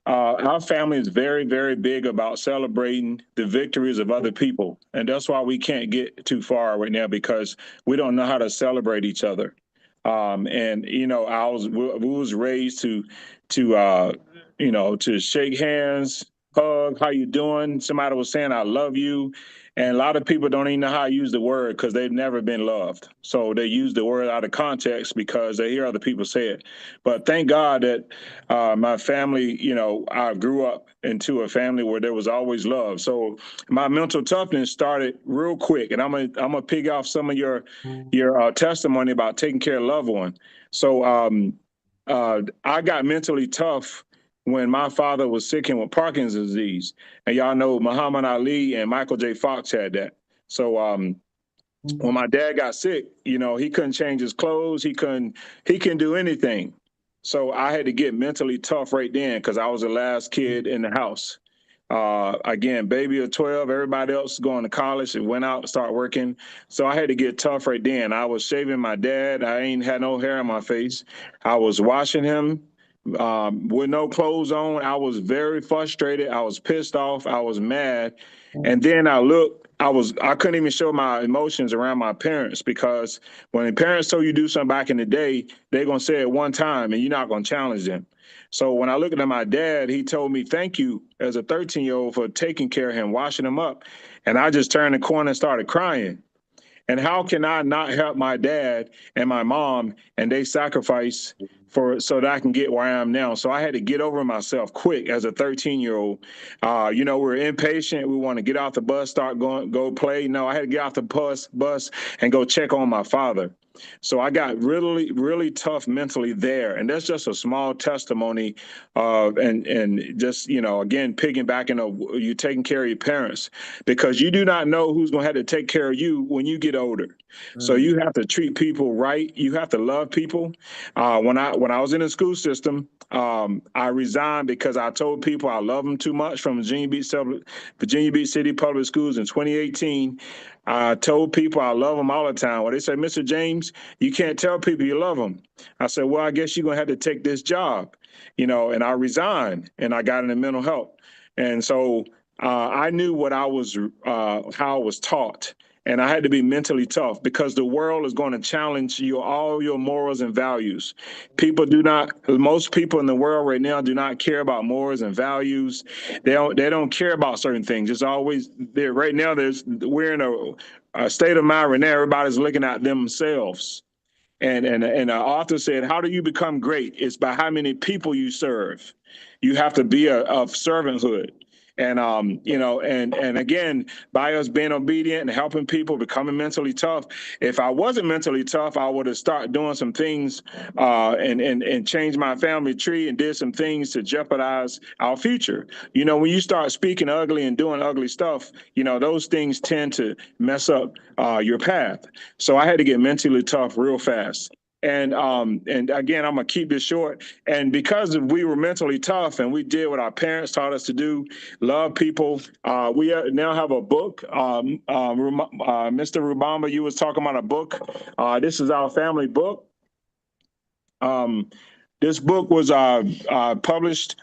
our family is very, very big about celebrating the victories of other people. And that's why we can't get too far right now because we don't know how to celebrate each other. And you know, we was raised to you know, to shake hands, hug, how you doing? Somebody was saying I love you. And a lot of people don't even know how to use the word because they've never been loved. So they use the word out of context because they hear other people say it. But thank God that my family, you know, I grew up into a family where there was always love. So my mental toughness started real quick. And I'm gonna pig off some of your testimony about taking care of a loved one. So I got mentally tough when my father was sick and with Parkinson's disease, and y'all know Muhammad Ali and Michael J. Fox had that. So when my dad got sick, you know, he couldn't change his clothes, he couldn't do anything. So I had to get mentally tough right then because I was the last kid in the house. Again, baby of 12, everybody else going to college and went out and start working. So I had to get tough right then. I was shaving my dad. I ain't had no hair on my face. I was washing him with no clothes on. I was very frustrated. I was pissed off. I was mad. And then I couldn't even show my emotions around my parents because when the parents told you to do something back in the day, they're going to say it one time and you're not going to challenge them. So when I looked at my dad, he told me, thank you as a 13-year-old for taking care of him, washing him up. And I just turned the corner and started crying. And how can I not help my dad and my mom and they sacrifice for so that I can get where I am now? So I had to get over myself quick as a 13-year-old. You know, we're impatient. We want to get off the bus, start going, go play. No, I had to get off the bus and go check on my father. So I got really, really tough mentally there, and that's just a small testimony. And just you know, again, piggybacking of you taking care of your parents because you do not know who's going to have to take care of you when you get older. So Mm. you have to treat people right. You have to love people. When I was in the school system, I resigned because I told people I love them too much from Virginia Beach City Public Schools in 2018. I told people I love them all the time. Well, they said, Mr. James, you can't tell people you love them. I said, well, I guess you're going to have to take this job, you know, and I resigned and I got into mental health. And so I knew how I was taught. And I had to be mentally tough because the world is going to challenge all your morals and values. Most people in the world right now do not care about morals and values. They don't care about certain things. It's always there right now. We're in a state of mind right now. Everybody's looking at themselves. And an author said, how do you become great? It's by how many people you serve. You have to be of servanthood. And you know, and again, by us being obedient and helping people, becoming mentally tough. If I wasn't mentally tough, I would have started doing some things and changed my family tree and did some things to jeopardize our future. You know, when you start speaking ugly and doing ugly stuff, you know, those things tend to mess up your path. So I had to get mentally tough real fast. And again, I'm gonna keep this short. And because we were mentally tough and we did what our parents taught us to do, love people, we now have a book. Mr. Rubamba, you was talking about a book. This is our family book. Um, this book was published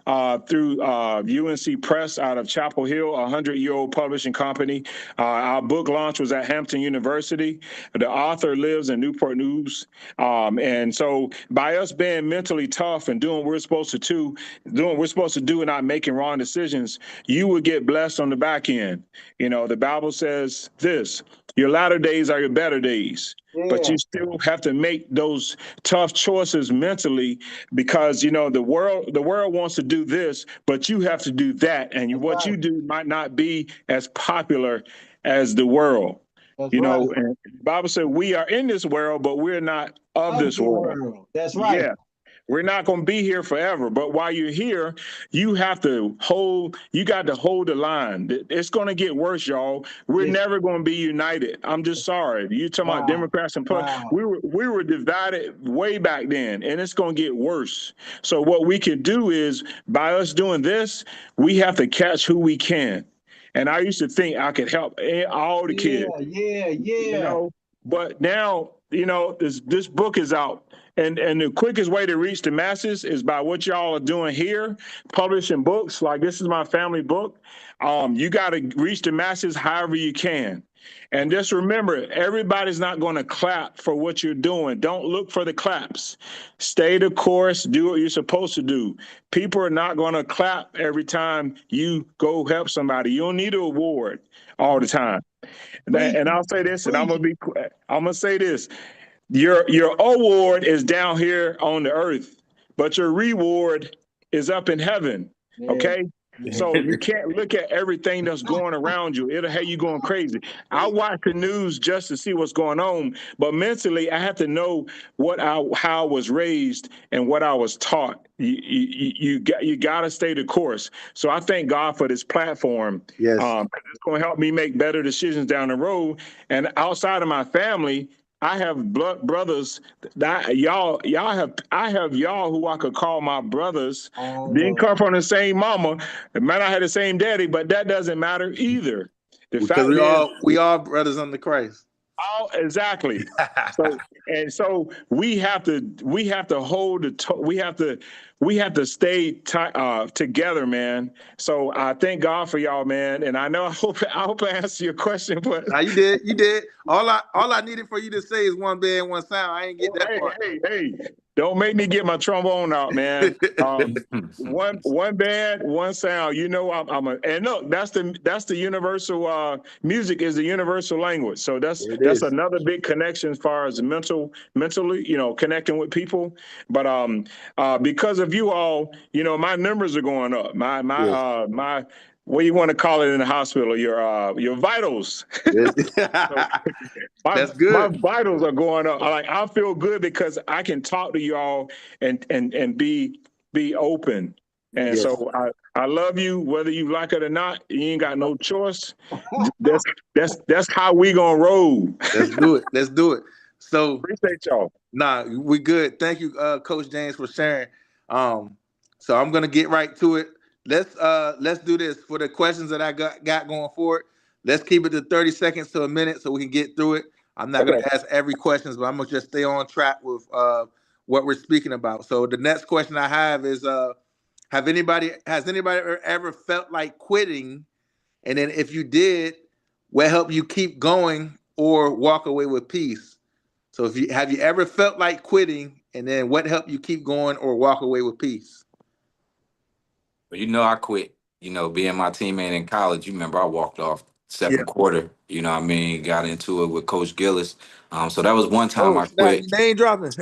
through UNC Press out of Chapel Hill, a 100-year-old publishing company. Our book launch was at Hampton University. The author lives in Newport News. And so by us being mentally tough and doing what we're supposed to do and not making wrong decisions, you will get blessed on the back end. You know, the Bible says this, your latter days are your better days. But Yeah, you still have to make those tough choices mentally because you know the world wants to do this, but you have to do that, and that's what right. you do might not be as popular as the world. That's You right. know, and the Bible said we are in this world, but we're not of Of this the world. world. That's right. Yeah. We're not going to be here forever, but while you're here, you got to hold the line. It's going to get worse, y'all. We're Yeah. never going to be united. I'm just sorry. You talking about Wow. Democrats and Wow. we were divided way back then, and it's going to get worse. So what we can do is by us doing this, we have to catch who we can. And I used to think I could help all the kids, Yeah, yeah, you yeah. know, but now, you know, this book is out. And the quickest way to reach the masses is by what y'all are doing here, publishing books. Like this is my family book. You got to reach the masses however you can. And just remember, everybody's not going to clap for what you're doing. Don't look for the claps. Stay the course. Do what you're supposed to do. People are not going to clap every time you go help somebody. You don't need an award all the time. And Preaching, I'll say this, and preaching. I'm gonna say this. Your award is down here on the earth, but your reward is up in heaven. Yeah, Okay? yeah. So you can't look at everything that's going around you. It'll have you going crazy. I watch the news just to see what's going on, but mentally I have to know how I was raised and what I was taught. You got to stay the course. So I thank God for this platform. Yes. 'Cause it's going to help me make better decisions down the road. And outside of my family, I have brothers that I have y'all who I could call my brothers. Oh Didn't Lord. come from the same mama. It might not have the same daddy, but that doesn't matter either. The Because fact is, we all brothers under Christ. exactly. So we have to hold we have to stay together, man. So I thank God for y'all, man. And I know I hope I answered your question, but Now you did, you did. All I needed for you to say is one band, one sound. I ain't get that part. hey, don't make me get my trombone out, man. One band, one sound. You know, and look, that's the universal music is the universal language. So It that's is. another big connection as far as mentally, you know, connecting with people. But because of you all, you know, my numbers are going up. Yes. My what do you want to call it in the hospital? Your vitals. Yes. My That's good. vitals are going up. I feel good because I can talk to y'all and be open. And Yes. so I love you whether you like it or not. You ain't got no choice. That's that's how we gonna roll. Let's do it. Let's do it. So Appreciate y'all. nah, we good. Thank you, Coach James, for sharing. So I'm gonna get right to it. Let's do this for the questions that I got going forward. Let's keep it to 30 seconds to a minute so we can get through it. I'm not Okay. gonna ask every question, but I'm gonna just stay on track with what we're speaking about. So the next question I have is has anybody ever felt like quitting? And then if you did, what helped you keep going or walk away with peace? So have you ever felt like quitting, and then what helped you keep going or walk away with peace? But you know, I quit. You know, being my teammate in college. You remember I walked off Yeah. second quarter. You know what I mean? Got into it with Coach Gillis. So that was one time Oh I snap! quit. You name dropping.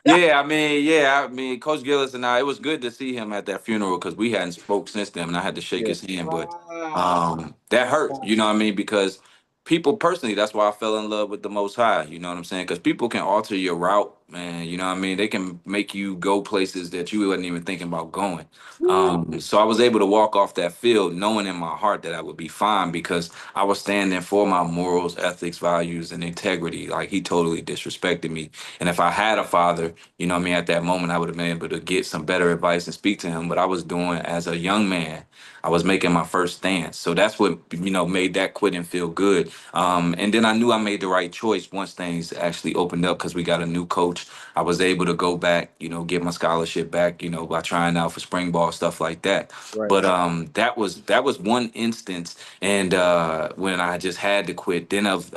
yeah, I mean, Coach Gillis and I, it was good to see him at that funeral because we hadn't spoke since then, and I had to shake Yeah. his hand. But Wow. that hurt, you know what I mean? Because people personally, that's why I fell in love with the Most High, you know what I'm saying? Because people can alter your route man. You know what I mean? They can make you go places that you wasn't even thinking about going. Woo. So I was able to walk off that field knowing in my heart that I would be fine because I was standing for my morals, ethics, values, and integrity. Like he totally disrespected me. And if I had a father, you know what I mean, at that moment I would have been able to get some better advice and speak to him. But I was doing as a young man, I was making my first stance. So that's what, you know, made that quitting feel good. And then I knew I made the right choice once things actually opened up because we got a new coach. I was able to go back, you know, get my scholarship back, you know, by trying out for spring ball, stuff like that. Right. But that was one instance, and when I just had to quit. Then of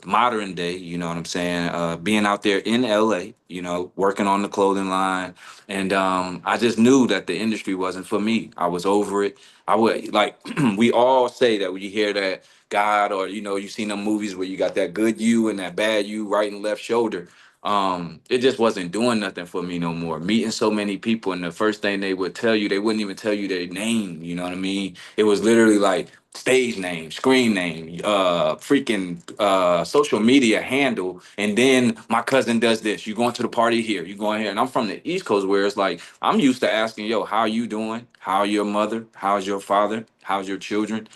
modern day, you know what I'm saying, being out there in LA, you know, working on the clothing line, and I just knew that the industry wasn't for me. I was over it. I would like we all say that when you hear that God, or you know, you seen them movies where you got that good you and that bad you, right and left shoulder. It just wasn't doing nothing for me no more. Meeting so many people, and the first thing they would tell you, they wouldn't even tell you their name. You know what I mean? It was literally like stage name, screen name, freaking social media handle, and then my cousin does this. You going to the party here? You going here? And I'm from the East Coast, where it's like I'm used to asking, "Yo, how you doing? How your mother? How's your father? How's your children?"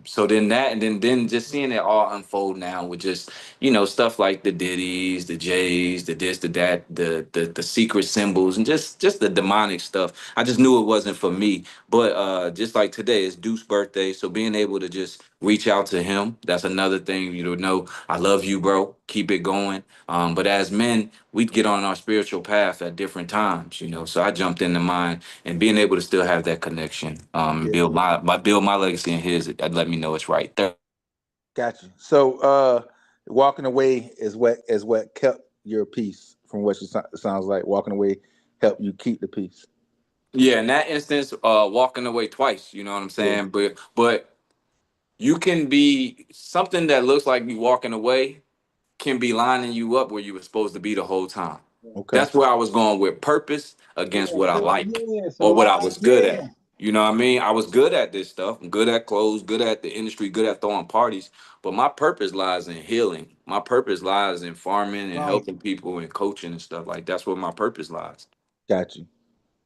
So then that, and then just seeing it all unfold now with just, you know, stuff like the Diddies, the J's, the this, the that, the secret symbols, and just the demonic stuff. I just knew it wasn't for me. But just like today, it's Duke's birthday, so being able to just reach out to him, that's another thing. You know, I love you, bro. Keep it going. But as men, we get on our spiritual path at different times, you know. So I jumped into mine, and being able to still have that connection, Yeah. build my legacy and his, that let me know it's right there. Got you. So walking away is what kept your peace from what sounds like. Walking away helped you keep the peace. Yeah, in that instance, walking away twice, you know what I'm Yeah. saying? But you can be something that looks like you walking away can be lining you up where you were supposed to be the whole time. Okay. That's where I was going with purpose against what I like or what I was good Yeah. at. You know what I mean? I was good at this stuff. I'm good at clothes, good at the industry, good at throwing parties. But my purpose lies in healing. My purpose lies in farming and Right. helping people and coaching and stuff. Like that's where my purpose lies. Got you.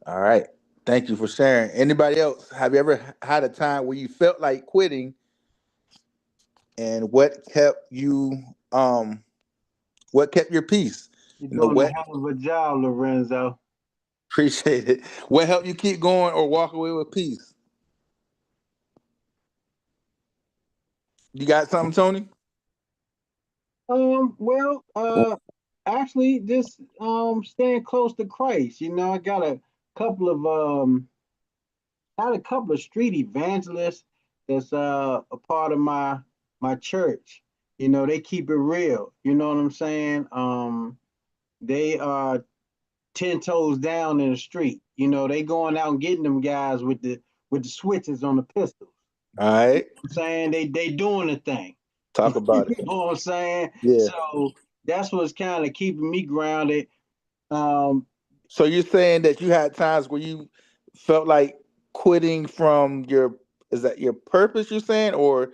All right. Thank you for sharing. Anybody else? Have you ever had a time where you felt like quitting, and what kept your peace? You're You know doing a what? hell of a job, Lorenzo. Appreciate it. What helped you keep going or walk away with peace? You got something, Tony? Well, actually, just staying close to Christ. You know, I got a couple of had a couple of street evangelists that's a part of my church. You know, they keep it real. You know what I'm saying? They are 10 toes down in the street. You know, they going out and getting them guys with the switches on the pistols. All right. I'm saying they doing the thing. Talk You about it. know what I'm saying? Yeah. So that's what's kind of keeping me grounded. Um, So you're saying that you had times where you felt like quitting from your, is that your purpose you're saying, or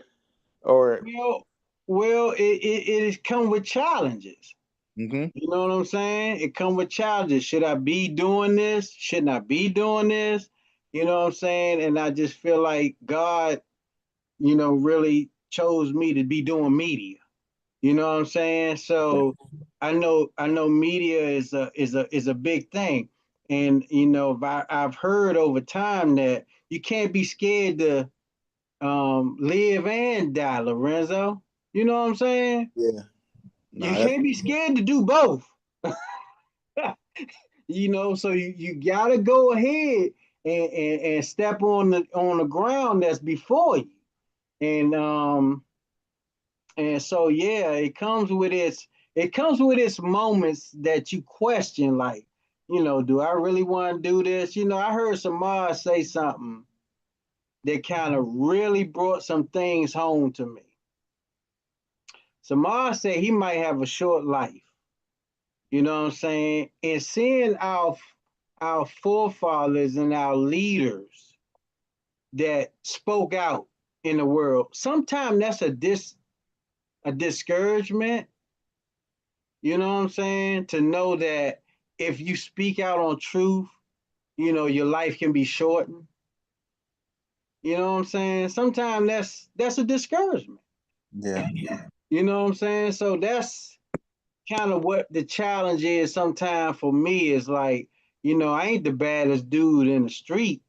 well, it has come with challenges. mhm. You know what I'm saying? It come with challenges. Should I be doing this? Shouldn't I be doing this? You know what I'm saying? And I just feel like God, you know, really chose me to be doing media. You know what I'm saying? So I know media is a big thing. And you know, I've heard over time that you can't be scared to live and die, Lorenzo. You know what I'm saying? Yeah. You Nah, that's can't be scared to do both. You know, so you gotta go ahead and step on the ground that's before you. And so yeah, it comes with its moments that you question, like, you know, do I really want to do this? You know, I heard Samar say something that kind of really brought some things home to me. Samar said he might have a short life. You know what I'm saying? And seeing our forefathers and our leaders that spoke out in the world, sometimes that's a discouragement, You know what I'm saying? To know that if you speak out on truth, you know, your life can be shortened. You know what I'm saying? Sometimes that's a discouragement. Yeah. You know what I'm saying? So that's kind of what the challenge is sometimes for me is like, you know, I ain't the baddest dude in the street,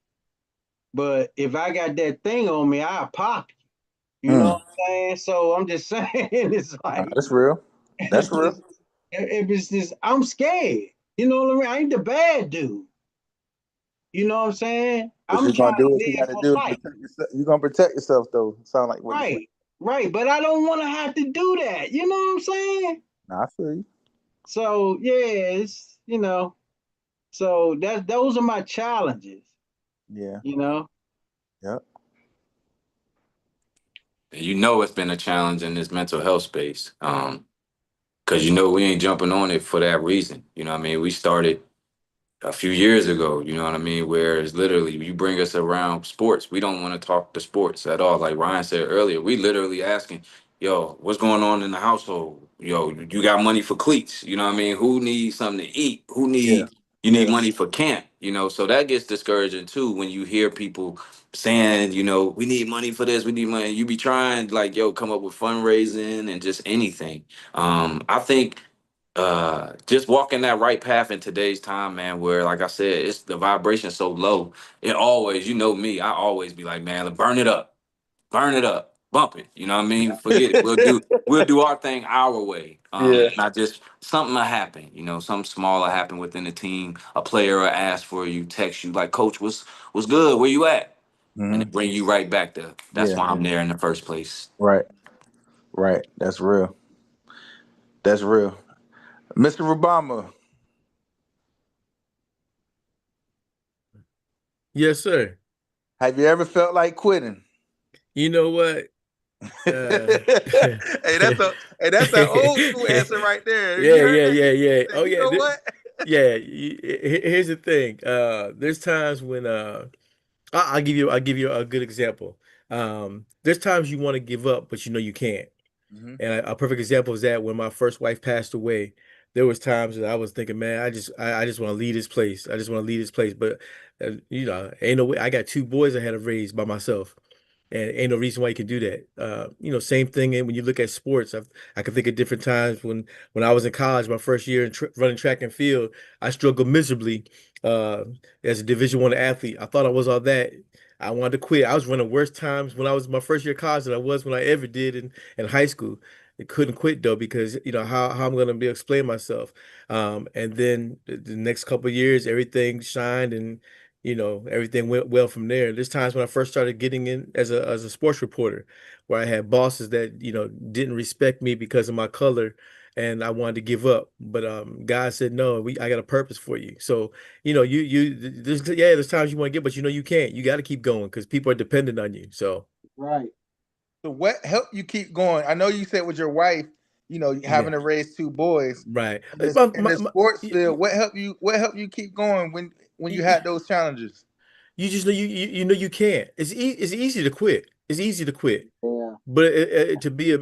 but if I got that thing on me, I'll pop you. You know Mm. what I'm saying? So I'm just saying it's Nah, like that's real. That's it's real. just if it's just I'm scared. You know what I mean? I ain't the bad dude. You know what I'm saying? But I'm you're trying gonna do to what you live gotta for do to life. protect yourself. You're gonna protect yourself though. Sound like what you're saying. Right. Right. But I don't want to have to do that. You know what I'm saying? Nah, I feel you. So yeah, it's you know, so that those are my challenges, Yeah. you know. Yep. And you know it's been a challenge in this mental health space. Because you know we ain't jumping on it for that reason. You know what I mean? We started a few years ago, you know what I mean? Whereas literally you bring us around sports, we don't want to talk to sports at all. Like Ryan said earlier, we literally asking, yo, what's going on in the household? Yo, you got money for cleats? You know what I mean? Who needs something to eat? Yeah. You need Yeah. money for camp? You know, so that gets discouraging too when you hear people saying, you know, we need money for this, we need money. You be trying like, yo, come up with fundraising and just anything. I think just walking that right path in today's time, man, where like I said, it's the vibration so low. It always, you know me, I always be like, man, burn it up, bump it. You know what I mean? Forget it. We'll do our thing our way. Yeah. Not just something will happen, you know, something small will happen within the team. A player will ask for you, text you, like, coach, what's good? Where you at? And Hmm. it bring you right back there. That's Yeah. why I'm there in the first place. Right. Right. That's real. That's real. Mr. Obama, Yes, sir. have you ever felt like quitting? You know what? Uh, Hey, that's an old school answer right there. You yeah, heard yeah, that? yeah, He yeah. said, Oh, you yeah. know what? Yeah. Here's the thing. There's times when I'll give you a good example. There's times you want to give up, but you know you can't. Hmm. And a perfect example is that when my first wife passed away, there was times that I was thinking, man, I just want to leave this place. I just want to leave this place. But ain't no way. I got two boys I had to raise by myself. And ain't no reason why you can do that. Same thing. And when you look at sports, I can think of different times when I was in college, my first year in running track and field, I struggled miserably uh, as a Division I athlete. I thought I was all that. I wanted to quit. I was running worse times when I was my first year of college than I was when I ever did in high school. I couldn't quit though because how I'm gonna be explain myself. And then the next couple of years, everything shined and everything went well from there. There's times when I first started getting in as a sports reporter, where I had bosses that didn't respect me because of my color, and I wanted to give up. But God said, no, I got a purpose for you. So there's times you want to get, but you can't. You got to keep going because people are dependent on you. So Right. So what helped you keep going? I know you said with your wife, yeah, having to raise two boys right. in this sports field. What helped you keep going when you had those challenges? You just know you can't. It's easy to quit. It's easy to quit. Yeah. But to be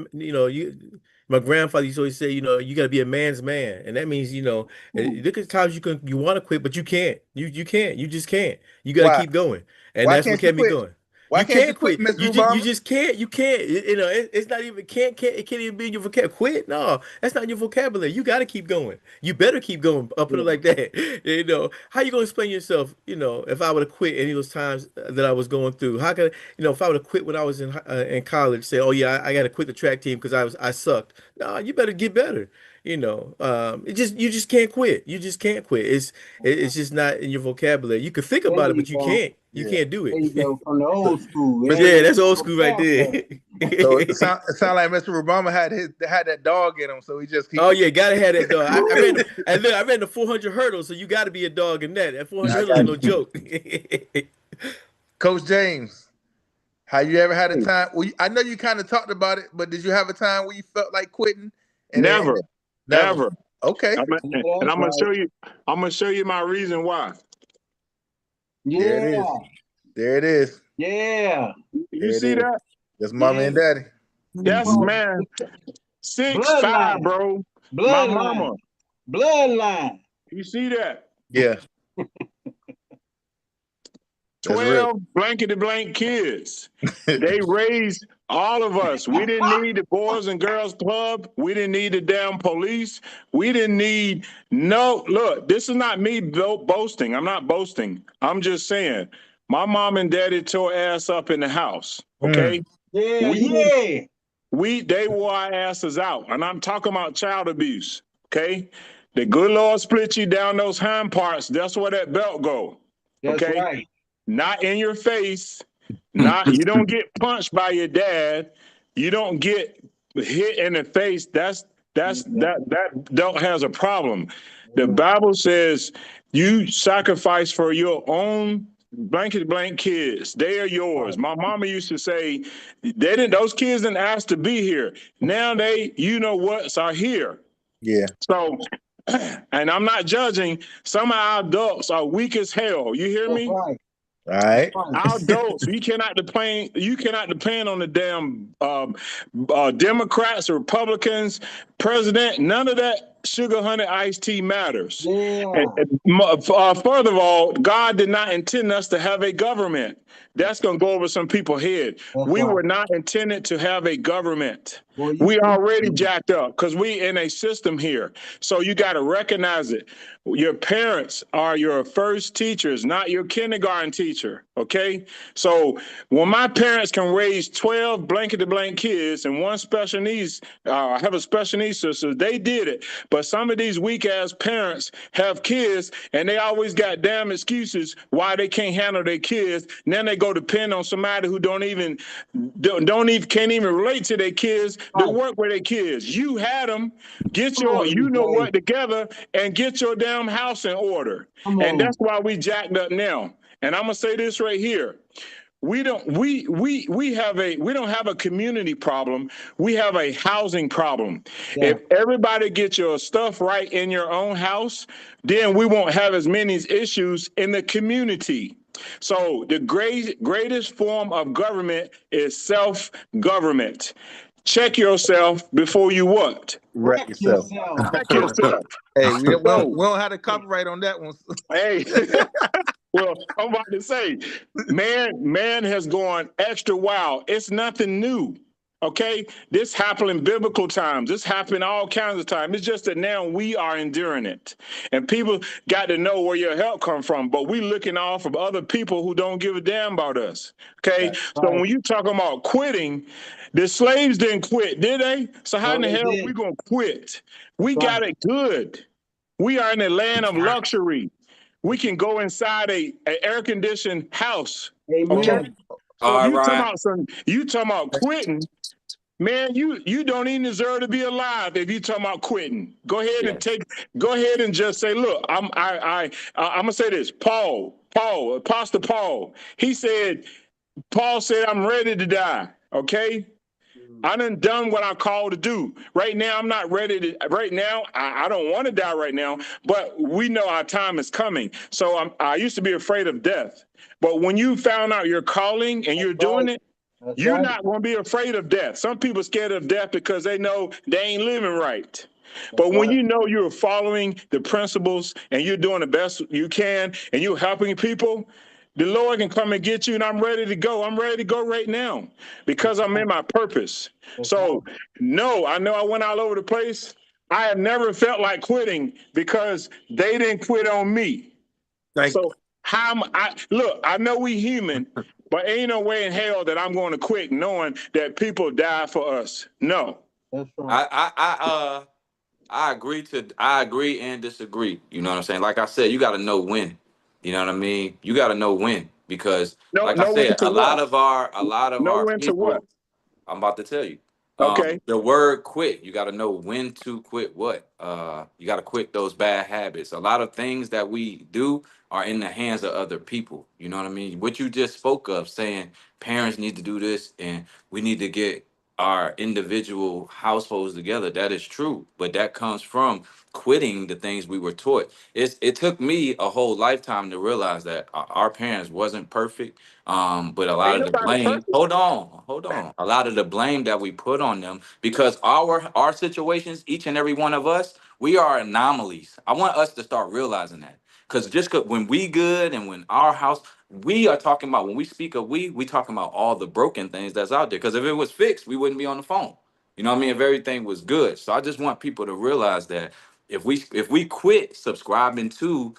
my grandfather used to always say, you got to be a man's man, and that means, look at times you want to quit, but you can't. You can't. You just can't. You got to Why? keep going, and Why that's what can't you kept me quit? going. Why You can't you can't quit, quit. Mr. You Obama? just can't. You can't. It's not even can't. It can't even be in your vocabulary. Quit? No, that's not in your vocabulary. You got to keep going. You better keep going. I'll put it Yeah. like that. How you gonna explain yourself? If I would have quit any of those times that I was going through, how could if I would have quit when I was in college, say, oh yeah, I got to quit the track team because I sucked. No, you better get better. You just can't quit. You just can't quit. It's just not in your vocabulary. You can think There about it, you but you go. can't. You Yeah. can't do There you it. go. From the So, old school. It Mr. ain't Yeah, in that's old the school right there. vocabulary. So it sound like Mr. Obama had that dog in him, so he Oh yeah, gotta have that dog. I ran the 400 hurdles, so you got to be a dog in that. That 400 I hurdles ain't got no you. joke. Coach James, have you ever had a Hey, time? Well, I know you kind of talked about it, but did you have a time where you felt like quitting? And never, never. ever. Okay. And Yeah, that's I'm gonna right. show you. I'm gonna show you my reason why. There it Yeah. is. There it is. Yeah. You There it see is. that? That's mommy Yeah. and daddy. That's Because man. 6'5", Bloodline. bro. My Bloodline. mama. Bloodline. You see that? Yeah, that's real. 12 blankety blank kids. They raised all of us. We didn't need the Boys and Girls Club. We didn't need the damn police. We didn't need no. Look, this is not me boasting. I'm not boasting. I'm just saying my mom and daddy tore ass up in the house. Okay. Yeah, We didn't yeah. they wore our asses out. And I'm talking about child abuse. Okay. The good Lord split you down those hind parts. That's where that belt go. That's Okay. right. Not in your face. Not you don't get punched by your dad. You don't get hit in the face. That don't has a problem. The Bible says you sacrifice for your own blankety blank kids. They are yours. My mama used to say those kids didn't ask to be here. Now they you know what's are here. Yeah. So and I'm not judging. Some of our adults are weak as hell. You hear That's me? right. All right. Our adults, you cannot depend on the damn Democrats, Republicans, president. None of that sugar honey iced tea matters. Yeah. Further of all, God did not intend us to have a government. That's going to go over some people's head. That's We right. were not intended to have a government. Boy, you We speak already truth. jacked up because we in a system here. So you got to recognize it. Your parents are your first teachers, not your kindergarten teacher. Okay. So when my parents can raise 12 blankety blank kids and one special needs, I have a special needs sister, they did it. But some of these weak ass parents have kids and they always got damn excuses why they can't handle their kids. And then they go depend on somebody who can't even relate to their kids to Right. work with their kids. You had them, get Come your on, you know DJ. what together and get your damn house in order. Come And on. that's why we jacked up now. And I'm gonna say this right here. We don't have a community problem. We have a housing problem. Yeah. If everybody gets your stuff right in your own house, then we won't have as many issues in the community. So the greatest form of government is self-government. Check yourself before you what? Wreck Wreck yourself. yourself. Check yourself. Hey, So, we don't have the copyright on that one. hey, well, I'm about to say, man has gone extra wild. It's nothing new. Okay, this happened in biblical times. This happened all kinds of times. It's just that now we are enduring it, and people got to know where your help come from. But we looking off of other people who don't give a damn about us. Okay, Right. so Right. when you talking about quitting, the slaves didn't quit, did they? So how No, in the they hell we did. gonna quit? We Right. got it good. We are in a land of luxury. We can go inside a air conditioned house. Okay. Amen. So All if right, Ryan. you talking about quitting, man, you don't even deserve to be alive if you talking about quitting. Go ahead and Yes. go ahead and just say, look, I'm gonna say this. Apostle Paul, Paul said, I'm ready to die. Okay. I done what I called to do. Right now, I'm not ready to. Right now, I don't want to die right now. But we know our time is coming. So I used to be afraid of death. But when you found out your calling and you're That's doing right. it, That's you're right. not going to be afraid of death. Some people are scared of death because they know they ain't living right. But That's when right. you know you're following the principles and you're doing the best you can and you're helping people, the Lord can come and get you, and I'm ready to go. I'm ready to go right now because I'm in my purpose. That's So, no, I know I went all over the place. I have never felt like quitting because they didn't quit on me. Like, So look, I know we human, but ain't no way in hell that I'm going to quit knowing that people die for us. No. That's right. I agree and disagree. You know what I'm saying? Like I said, you got to know when. You know what I mean? You got to know when because, No, like I no when said, to what? a lot of No our when to what? people. I'm about to tell you. Okay. The word quit. You got to know when to quit. What? You got to quit those bad habits. A lot of things that we do are in the hands of other people. You know what I mean? What you just spoke of, saying parents need to do this and we need to get our individual households together. That is true, but that comes from quitting the things we were taught. It took me a whole lifetime to realize that our parents wasn't perfect. But a lot Ain't of the nobody blame, perfect. hold on. A lot of the blame that we put on them because our situations, each and every one of us, we are anomalies. I want us to start realizing that. Because when we good and when our house, we are talking about when we speak of we talking about all the broken things that's out there. Because if it was fixed, we wouldn't be on the phone. You know what I mean? If everything was good. So I just want people to realize that if we quit subscribing to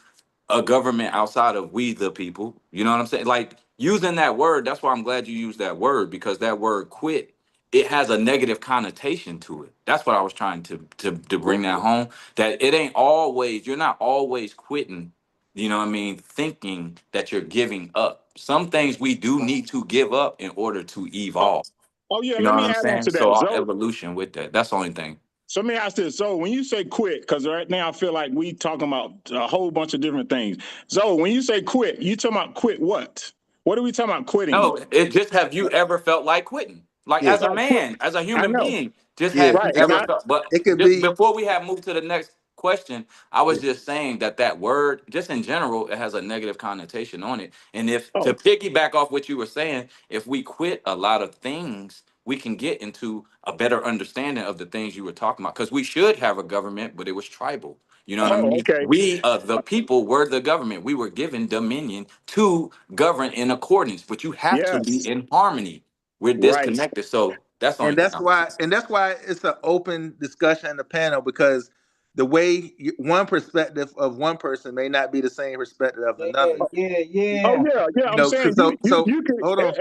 a government outside of we the people, you know what I'm saying? Like using that word, that's why I'm glad you used that word, because that word quit, it has a negative connotation to it. That's what I was trying to bring that home. That it ain't always, you're not always quitting, you know what I mean, thinking that you're giving up. Some things we do need to give up in order to Oh, evolve. oh yeah, You know let what me I'm add on saying? to So that. our Zoe, evolution with that. That's the only thing. so let me ask this. So when you say quit, because right now I feel like we talking about a whole bunch of different things. So when you say quit, you talking about quit what? What are we talking about quitting? No, it just have you ever felt like quitting? Like Yeah, as a Like quit. man, as a I human know. being, just yeah. have Right. you It And ever could I felt? But it could just be. before we have moved to the next question, I was Yeah. just saying that that word, just in general, it has a negative connotation on it. And if to oh piggyback off what you were saying, if we quit a lot of things, we can get into a better understanding of the things you were talking about. Because we should have a government, but it was tribal. You know what I mean? okay. We, the people, were the government. We were given dominion to govern in accordance, but you have to be Yes. in harmony. We're Right. disconnected. So that's the only and thing that's I was why just and that's why it's an open discussion in the panel, because the way one perspective of one person may not be the same perspective of Yeah, another. yeah, Oh yeah. yeah, yeah. You I'm know, saying 'cause you so you so you can hold on.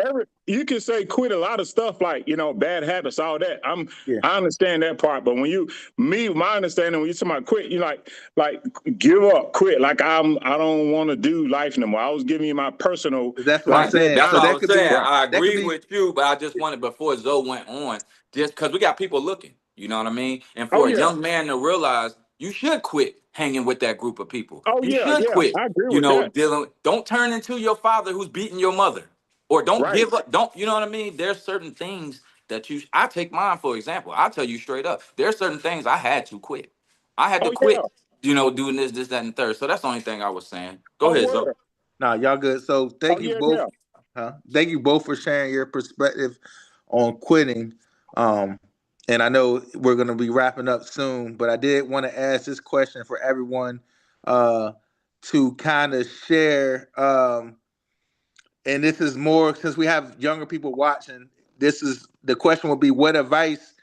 you can say quit a lot of stuff like bad habits, all that. Yeah, I understand that part, but when my understanding when you talking about quit, you like give up, quit. Like I don't want to do life no more. I was giving you my personal that's what I'm like right. saying. That's So what I that was could be saying. right, I that could agree be with you, but I just wanted before Zoe went on, just because we got people looking, you know what I mean? And oh for a yeah, young man to realize you should quit hanging with that group of people. oh You yeah, should yeah. quit, I agree with that. don't turn into your father who's beating your mother. Or don't Right. give up, don't, you know what I mean? There's certain things that I take mine for example. I'll tell you straight up. There's certain things I had to quit. I had to Oh yeah. quit, doing this, that, and third. So that's the only thing I was saying. Go Oh ahead, Zoe. word. no, y'all good. So Oh thank you yeah, both. yeah. Huh? Thank you both for sharing your perspective on quitting. Um, and I know we're gonna be wrapping up soon, but I did want to ask this question for everyone uh to kind of share. And this is more since we have younger people watching. This is the question would be: what advice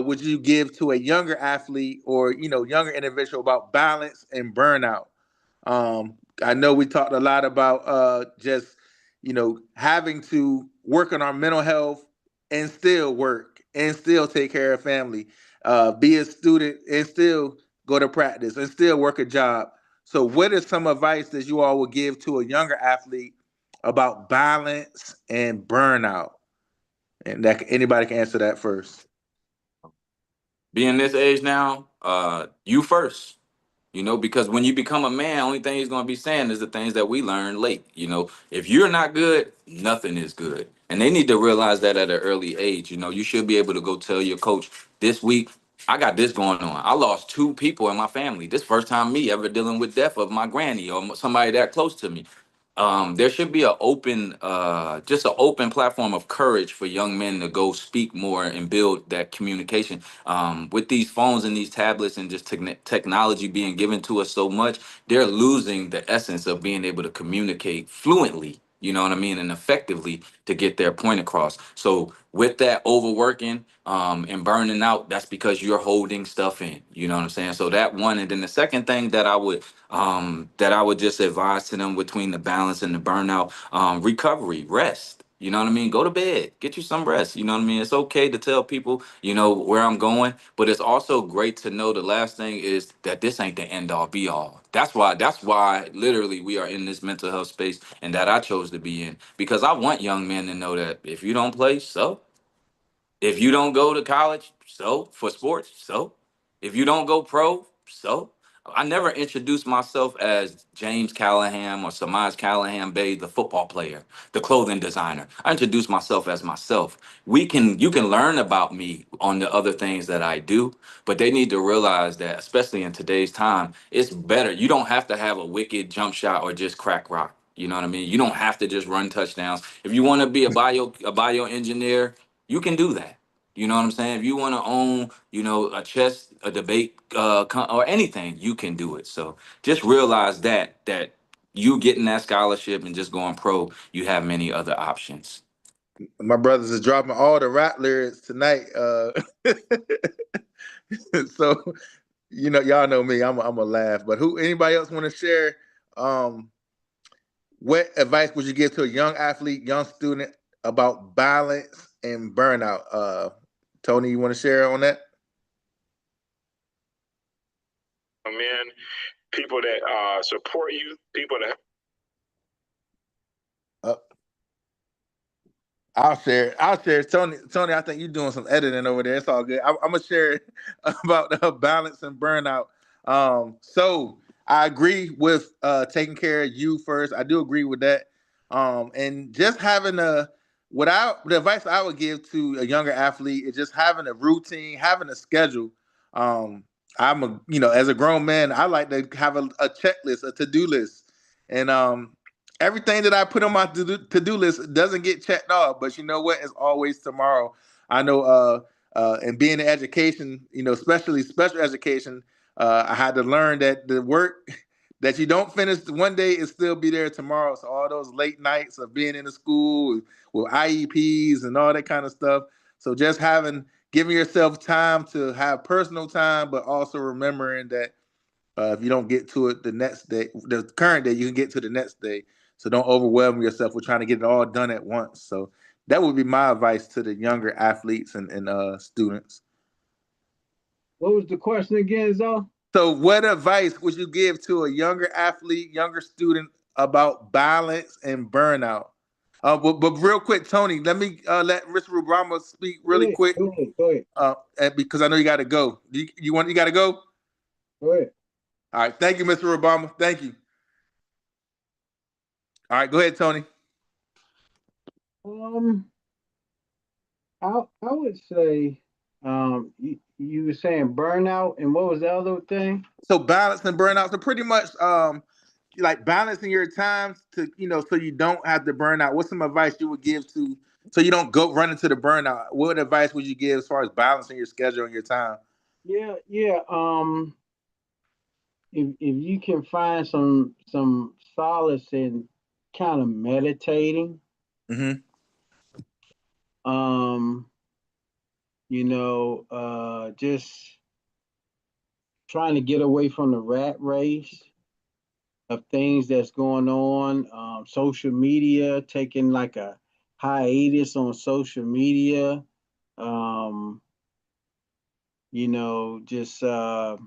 would you give to a younger athlete or younger individual about balance and burnout? I know we talked a lot about just having to work on our mental health and still work and still take care of family, be a student and still go to practice and still work a job. So, what is some advice that you all would give to a younger athlete about balance and burnout? And that anybody can answer that first. Being this age now, you first. Because when you become a man, only thing he's gonna be saying is the things that we learned late. If you're not good, nothing is good. And they need to realize that at an early age. You should be able to go tell your coach this week, I got this going on. I lost two people in my family. This first time me ever dealing with death of my granny or somebody that close to me. There should be just an open platform of courage for young men to go speak more and build that communication. With these phones and these tablets and just technology being given to us so much, they're losing the essence of being able to communicate fluently. You know what I mean, and effectively to get their point across. So with that overworking and burning out, that's because you're holding stuff in. You know what I'm saying? So that one, and then the second thing that I would just advise to them between the balance and the burnout, recovery, rest. You know what I mean? Go to bed, get you some rest. You know what I mean? It's okay to tell people, where I'm going, but it's also great to know the last thing is that this ain't the end all be all. That's why literally we are in this mental health space and that I chose to be in because I want young men to know that if you don't play, so if you don't go to college, so for sports, so if you don't go pro, so I never introduced myself as James Callahan or Samaj Callahan Bay, the football player, the clothing designer. I introduced myself as myself. You can learn about me on the other things that I do, but they need to realize that, especially in today's time, it's better. You don't have to have a wicked jump shot or just crack rock. You know what I mean? You don't have to just run touchdowns. If you want to be a bioengineer, you can do that. You know what I'm saying? If you want to own, a chess, a debate, or anything, you can do it. So just realize that you getting that scholarship and just going pro, you have many other options. My brothers is dropping all the rap lyrics tonight. So y'all know me. I'm a laugh. But anybody else want to share? What advice would you give to a young athlete, young student about balance and burnout? Tony, you want to share on that? Men, people that support you, people that. I'll share. I'll share. Tony, I think you're doing some editing over there. It's all good. I'm gonna share about the balance and burnout. So I agree with taking care of you first. I do agree with that. And just having the advice I would give to a younger athlete is just having a routine, having a schedule. As a grown man, I like to have a checklist, a to-do list, and everything that I put on my to-do list doesn't get checked off, but you know what? It's always tomorrow. I know, and being in education, especially special education, I had to learn that the work that you don't finish one day is still be there tomorrow. So all those late nights of being in the school with IEPs and all that kind of stuff. So just giving yourself time to have personal time, but also remembering that if you don't get to it the next day, the current day, you can get to the next day. So don't overwhelm yourself with trying to get it all done at once. So that would be my advice to the younger athletes and students. What was the question again, Zoe? So what advice would you give to a younger athlete, younger student about balance and burnout? But real quick, Tony, let me let Mr. Rubama speak really quick. Go ahead. Because I know you got to go. You got to go? Go ahead. All right. Thank you, Mr. Obama. Thank you. All right. Go ahead, Tony. I would say, you were saying burnout, and what was the other thing? So balance and burnout. So pretty much, like balancing your time to, so you don't have to burn out. What's some advice you would give so you don't go run into the burnout? What advice would you give as far as balancing your schedule and your time? Yeah. If you can find some solace in kind of meditating, Mm-hmm. just trying to get away from the rat race of things that's going on, social media, taking like a hiatus on social media, just trying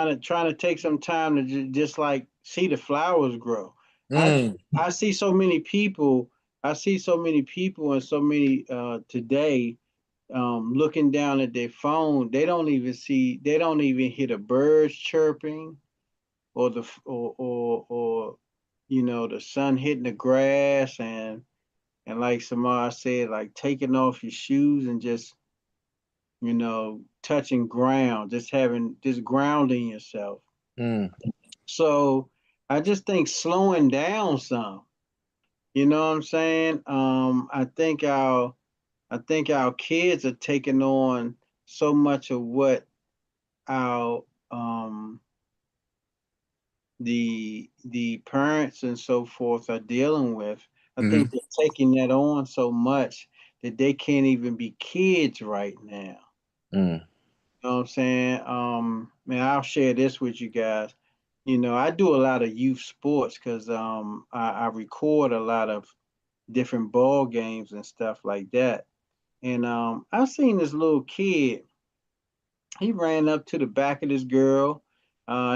to take some time to just like see the flowers grow. I see so many people. I see so many people and so many today looking down at their phone. They don't even see. They don't even hear the birds chirping, or the sun hitting the grass, and like Samar said, like taking off your shoes and just touching ground, just grounding yourself. So I just think slowing down some. You know what I'm saying? I think our kids are taking on so much of what our the parents and so forth are dealing with. I think they're taking that on so much that they can't even be kids right now. You know what I'm saying? Man, I'll share this with you guys. I do a lot of youth sports because I record a lot of different ball games and stuff like that. And I seen this little kid. He ran up to the back of this girl.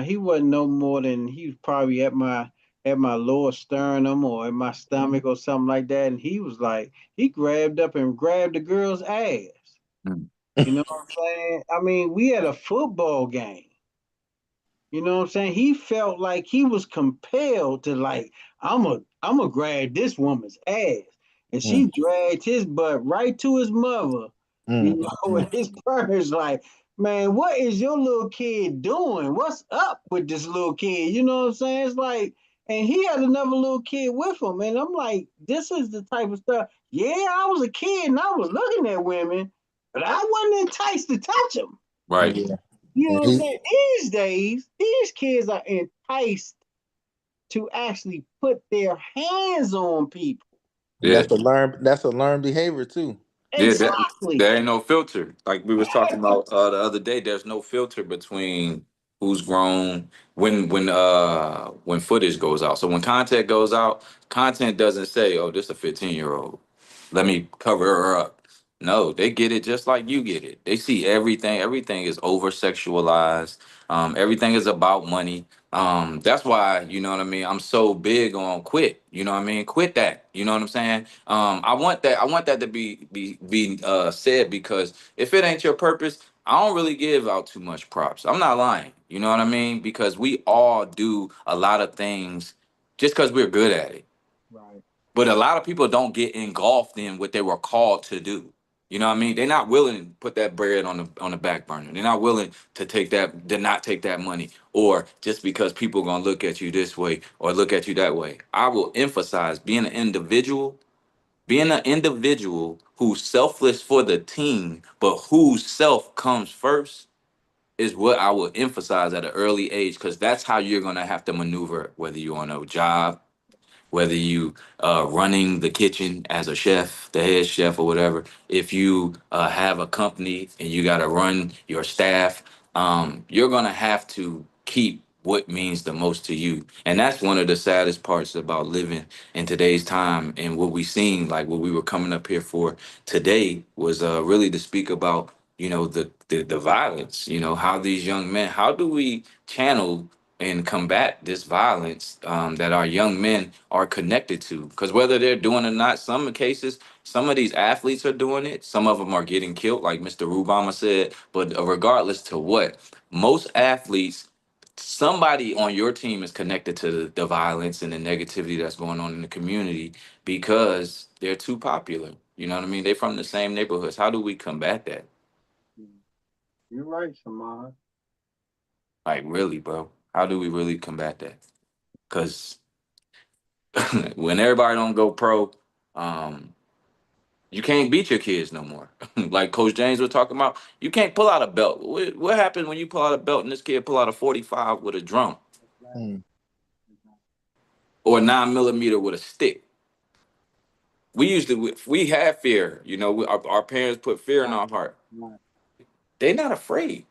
He wasn't no more than he was probably at my lower sternum or at my stomach or something like that. And he was like, he grabbed up and grabbed the girl's ass. You know what I'm saying? I mean, we had a football game. You know what I'm saying? He felt like he was compelled to like, I'm a grab this woman's ass. And Mm, she dragged his butt right to his mother. You mm, know, mm. and his parents like, man, what is your little kid doing? What's up with this little kid? You know what I'm saying? It's like, and he had another little kid with him. And I'm like, this is the type of stuff. Yeah, I was a kid and I was looking at women, but I wasn't enticed to touch them. Right. Yeah. You know And what I'm saying? These days, these kids are enticed to actually put their hands on people. and Yeah. that's a learned behavior too. Yeah, Exactly. there ain't no filter. Like we was talking about the other day, there's no filter between who's grown when footage goes out. So when content goes out, content doesn't say, "Oh, this a 15-year-old. Let me cover her up." No, they get it just like you get it. They see everything. Everything is over sexualized. Everything is about money. That's why, you know what I mean, I'm so big on quit. You know what I mean? Quit that. You know what I'm saying? I want that to be said, because if it ain't your purpose, I don't really give out too much props. I'm not lying. You know what I mean? Because we all do a lot of things just because we're good at it. Right. But a lot of people don't get engulfed in what they were called to do. You know what I mean? They're not willing to put that bread on the back burner. They're not willing to not take that money, or just because people gonna look at you this way or look at you that way. I will emphasize being an individual who's selfless for the team, but whose self comes first, is what I will emphasize at an early age, because that's how you're gonna have to maneuver, whether you're on a job, whether you running the kitchen as a chef, the head chef or whatever. If you have a company and you got to run your staff, you're gonna have to keep what means the most to you. And that's one of the saddest parts about living in today's time. And what we seen, like what we were coming up here for today, was really to speak about, the violence. How these young men, how do we channel and combat this violence that our young men are connected to? Because whether they're doing it or not, some cases, some of these athletes are doing it. Some of them are getting killed, like Mr. Rubama said. But regardless to what, most athletes, somebody on your team is connected to the violence and the negativity that's going on in the community, because they're too popular. You know what I mean? They're from the same neighborhoods. How do we combat that? You're right, Samad. Like, really, bro? How do we really combat that? Because when everybody don't go pro, um, you can't beat your kids no more. Like Coach James was talking about, you can't pull out a belt. What happens when you pull out a belt and this kid pull out a 45 with a drum, Mm. or a 9 millimeter with a stick? We had fear. Our parents put fear in our heart. They're not afraid.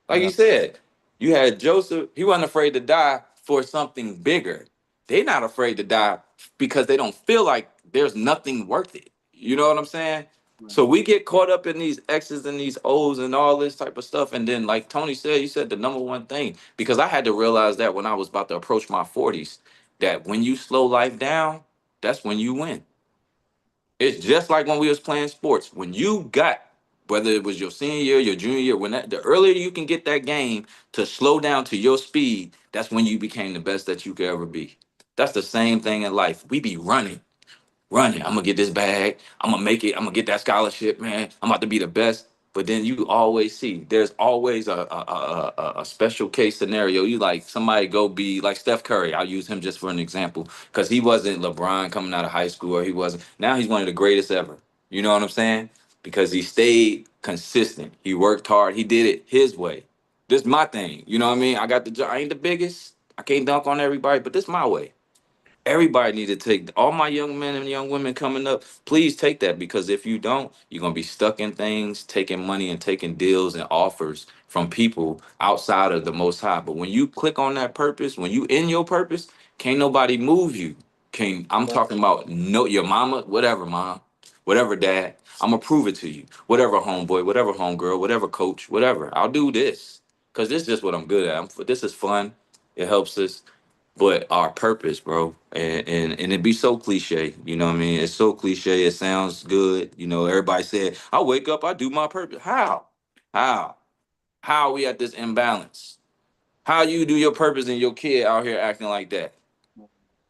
Like you No. said, you had Joseph. He wasn't afraid to die for something bigger. They're not afraid to die because they don't feel like there's nothing worth it. You know what I'm saying? So we get caught up in these X's and these O's and all this type of stuff. And then, like Tony said, you said the number one thing, because I had to realize that when I was about to approach my 40s, that when you slow life down, that's when you win. It's just like when we was playing sports. When you got, whether it was your senior year, your junior year, the earlier you can get that game to slow down to your speed, that's when you became the best that you could ever be. That's the same thing in life. We be running. I'm gonna get this bag. I'm gonna make it. I'm gonna get that scholarship, man. I'm about to be the best. But then you always see there's always a special case scenario. You like somebody go be like Steph Curry. I'll use him just for an example, because he wasn't LeBron coming out of high school, or he wasn't. Now he's one of the greatest ever. You know what I'm saying? Because he stayed consistent. He worked hard. He did it his way. This my thing. You know what I mean? I ain't the biggest. I can't dunk on everybody, but this my way. Everybody need to take, all my young men and young women coming up, please take that, because if you don't, you're gonna be stuck in things, taking money and taking deals and offers from people outside of the most high. But when you click on that purpose, when you in your purpose, can't nobody move you. Can't, I'm talking about, no, your mama, whatever, mom, whatever, dad, I'm gonna prove it to you. Whatever, homeboy, whatever, homegirl, whatever, coach, whatever. I'll do this. Cause this is just what I'm good at. This is fun. It helps us. But our purpose, bro, and it be so cliche, you know what I mean? It's so cliche. It sounds good, everybody said, I wake up, I do my purpose. How? How? How are we at this imbalance? How you do your purpose and your kid out here acting like that?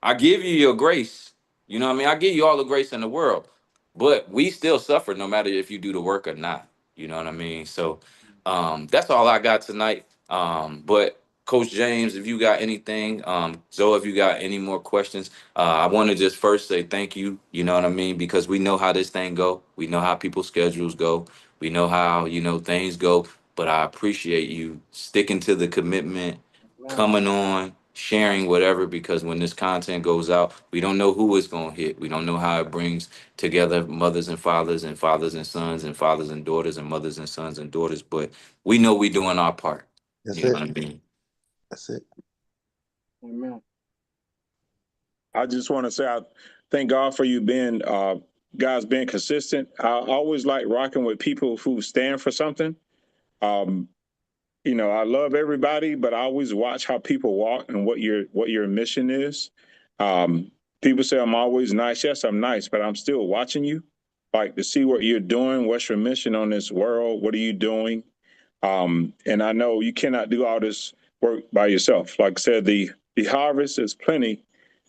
I give you your grace. You know what I mean? I give you all the grace in the world. But we still suffer no matter if you do the work or not. You know what I mean? So that's all I got tonight. But Coach James, if you got anything, Zoe, if you got any more questions, I want to just first say thank you. You know what I mean? Because we know how this thing go. We know how people's schedules go. We know how, things go. But I appreciate you sticking to the commitment, coming on, sharing whatever, because when this content goes out, we don't know who it's going to hit. We don't know how it brings together mothers and fathers and sons and fathers and daughters and mothers and sons and daughters, but we know we doing our part. That's You know it. what I mean? That's it. Amen. I just want to say I thank God for you being guys being consistent. I always like rocking with people who stand for something. Um, I love everybody, but I always watch how people walk and what your mission is. Um, People say I'm always nice. Yes, I'm nice, but I'm still watching you, like to see what you're doing. What's your mission on this world? What are you doing? And I know you cannot do all this work by yourself. Like I said, the harvest is plenty,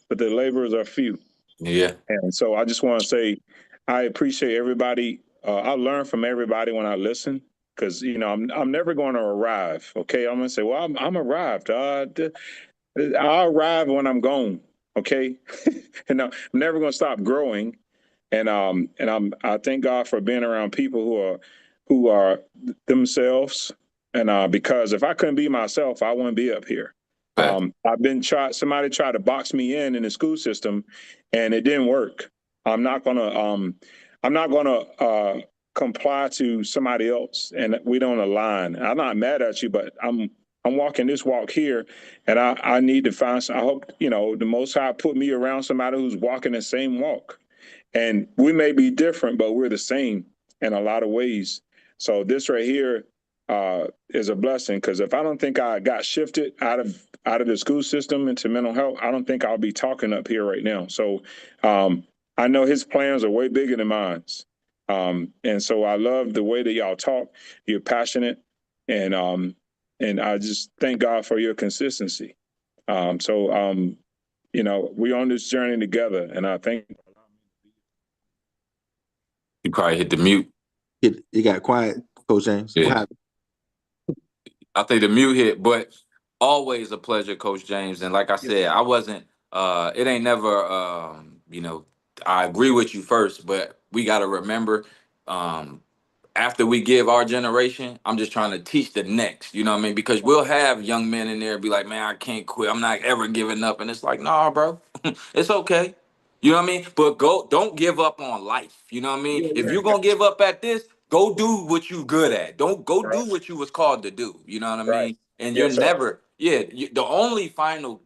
but the laborers are few. Yeah. And so I just want to say I appreciate everybody. I learn from everybody when I listen, because I'm never going to arrive. Okay, I'm going to say, well, I'm arrived. I'll arrive when I'm gone. Okay, and I'm never going to stop growing. I thank God for being around people who are themselves. And because if I couldn't be myself, I wouldn't be up here. Fact. Somebody tried to box me in the school system, and it didn't work. I'm not gonna comply to somebody else, and we don't align. I'm not mad at you, but I'm walking this walk here, and I need to find. I hope the Most High put me around somebody who's walking the same walk. And we may be different, but we're the same in a lot of ways. So this right here is a blessing, because if I don't think I got shifted out of the school system into mental health, I don't think I'll be talking up here right now. So I know his plans are way bigger than mine. And so I love the way that y'all talk. You're passionate, and I just thank God for your consistency. We're on this journey together, and I think You probably hit the mute. You got quiet, Coach James. What Yeah. happened? I think the mute hit, but always a pleasure, Coach James. And like I said, I wasn't, it ain't never, I agree with you first, but we got to remember, after we give our generation, I'm just trying to teach the next, you know what I mean? Because we'll have young men in there be like, man, I can't quit. I'm not ever giving up. And it's like, nah, bro, it's okay. You know what I mean? But don't give up on life. You know what I mean? If you're going to give up at this, go do what you good at. Don't go do what you was called to do. You know what I right. mean? And you're Yes, sir. never, the only final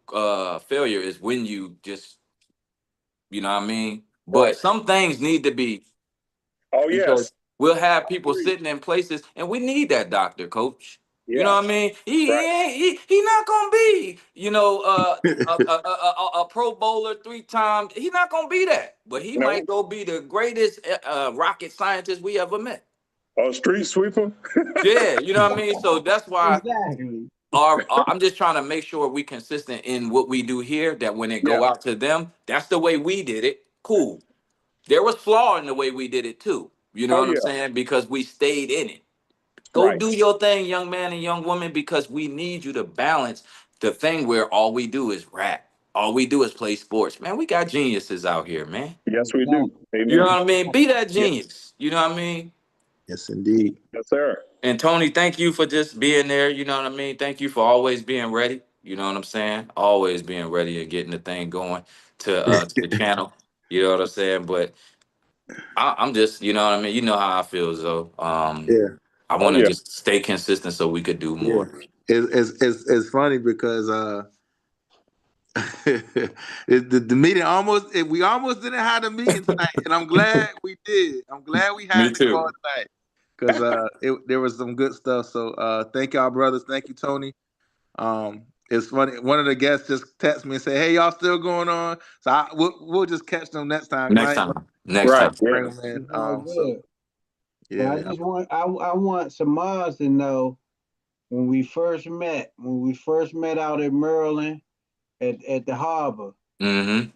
failure is when you just, you know what I mean? Right. But some things need to be, Oh, because yes. we'll have I people agree. sitting in places, and we need that doctor, coach. You know Yeah. what I mean? Right. He not gonna be, a Pro Bowler 3 times. He not gonna be that, but he No. might go be the greatest rocket scientist we ever met. Oh, street sweeper. Yeah, you know what I mean. So that's why Exactly. I'm just trying to make sure we consistent in what we do here. That when it Yeah. go out to them, that's the way we did it. Cool. There was flaw in the way we did it too. You know Oh, what I'm yeah. saying? Because we stayed in it. Go Right. do your thing, young man and young woman, because we need you to balance the thing where all we do is rap. All we do is play sports. Man, we got geniuses out here, man. Yes, we do. Exactly. You know Amen. what I mean? Be that Yeah. genius. You know what I mean? Yes, indeed. Yes, sir. And Tony, thank you for just being there. You know what I mean? Thank you for always being ready. You know what I'm saying? Always being ready and getting the thing going to the channel. You know what I'm saying? But I'm just, you know what I mean? You know how I feel, though. Yeah, I Oh, want to yeah. just stay consistent so we could do yeah. more. It's funny because the meeting we almost didn't have the meeting tonight, and I'm glad we did. I'm glad we Me had the call too. tonight because there was some good stuff. So thank y'all, brothers. Thank you, Tony. It's funny. One of the guests just texted me and said, "Hey, y'all still going on?" So we'll just catch them next time because Next I ain't time. Next Right. time. bring Yes. them in. It's all So good. But Yeah. I want Samaz to know when we first met out in Maryland at the harbor. Mm-hmm.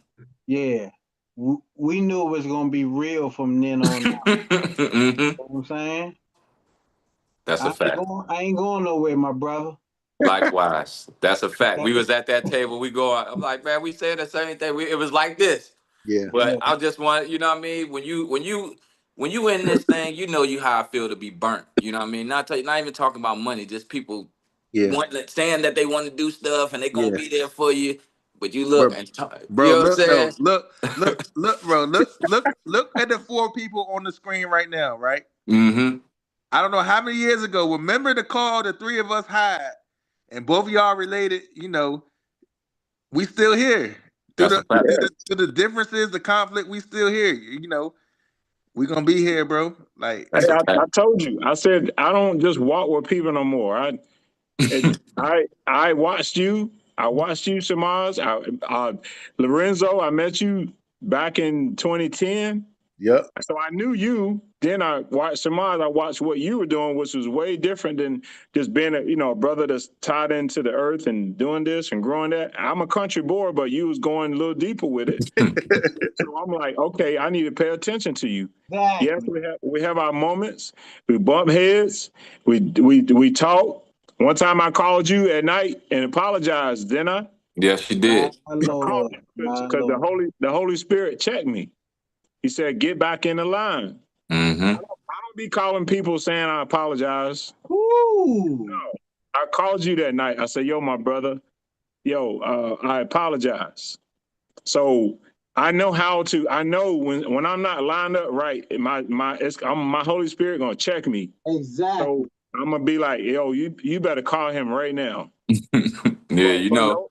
Yeah, we knew it was gonna be real from then on out. Mm-hmm. You know what I'm saying? That's a fact. I ain't going nowhere, my brother. Likewise, that's a fact. We was at that table. We go. I'm like, man, we said the same thing. It was like this. Yeah. But Yeah, I just want, you know what I mean. When you in this thing, you know you how I feel to be burnt. You know what I mean. Not even talking about money. Just people Yeah. saying that they want to do stuff and they gonna Yeah. be there for you. But you Bro, look and you bro, know what I'm look saying. though. Look, bro. Look at the 4 people on the screen right now, right? Mm-hmm. I don't know how many years ago. Remember the call the 3 of us had, and both of y'all related. We still here through That's a the fact. through the differences, the conflict. We still here. We gonna be here, bro. Like, Hey, That's a I fact. told you. I said I don't just walk with people no more. I watched you. I watched you, Samaz. Lorenzo, I met you back in 2010. yep, So I knew you. Then I watched Samaj. I watched what you were doing, which was way different than just being a brother that's tied into the earth and doing this and growing that. I'm a country boy, but you was going a little deeper with it. So I'm like, okay, I need to pay attention to you. Yes, exactly. we have our moments. We bump heads. We talk. One time I called you at night and apologized, didn't I? Yes, she My did. I called Lord, you my because the Lord. Holy Spirit checked me. He said, get back in the line. Mm-hmm. I don't be calling people saying I apologize. Woo! I called you that night. I said, yo, my brother, I apologize. So I know when I'm not lined up right, my Holy Spirit gonna check me. Exactly. So I'm gonna be like, yo, you better call him right now. Yeah, But you but know. no, I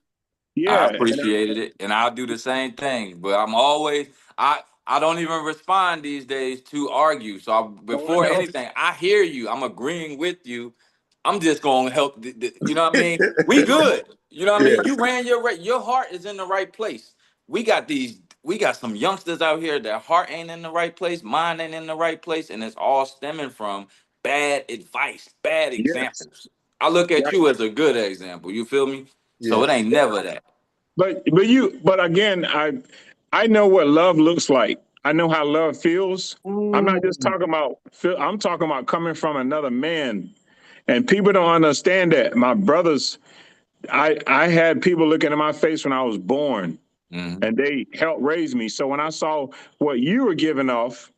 yeah, appreciated it, and I'll do the same thing. But I don't even respond these days to argue. So I before know. anything, I hear you. I'm agreeing with you. I'm just gonna help. You know what I mean? We good. You know what I yeah, mean? You ran your heart is in the right place. We got these. We got some youngsters out here that heart ain't in the right place, mind ain't in the right place, and it's all stemming from bad advice, bad Yes. examples. I look at Yeah. you as a good example. You feel me? So yeah, it ain't never that. But again, I know what love looks like. I know how love feels. I'm not just Mm. talking about I'm talking about coming from another man. And people don't understand that. My brothers, I had people looking in my face when I was born Mhm. and they helped raise me. So when I saw what you were giving off,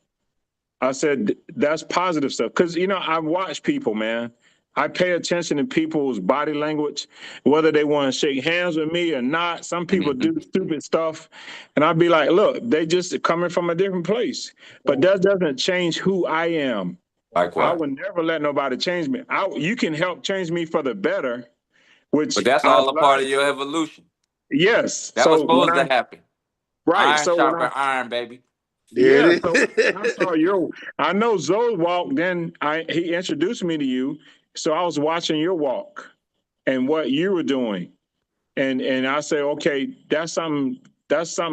I said, that's positive stuff. Because, I watch people, man. I pay attention to people's body language, whether they want to shake hands with me or not. Some people Mhm. do stupid stuff. And I'd be like, look, they just coming from a different place. But that doesn't change who I am. I Likewise. would never let nobody change me. You can help change me for the better, But which that's I all a love. part of your evolution. Yes. That was So when supposed to happen. right. Iron So when sharpen iron, baby. there yeah, it so I is. saw I know Zoe walk, then he introduced me to you. So I was watching your walk and what you were doing. And I say, okay, that's something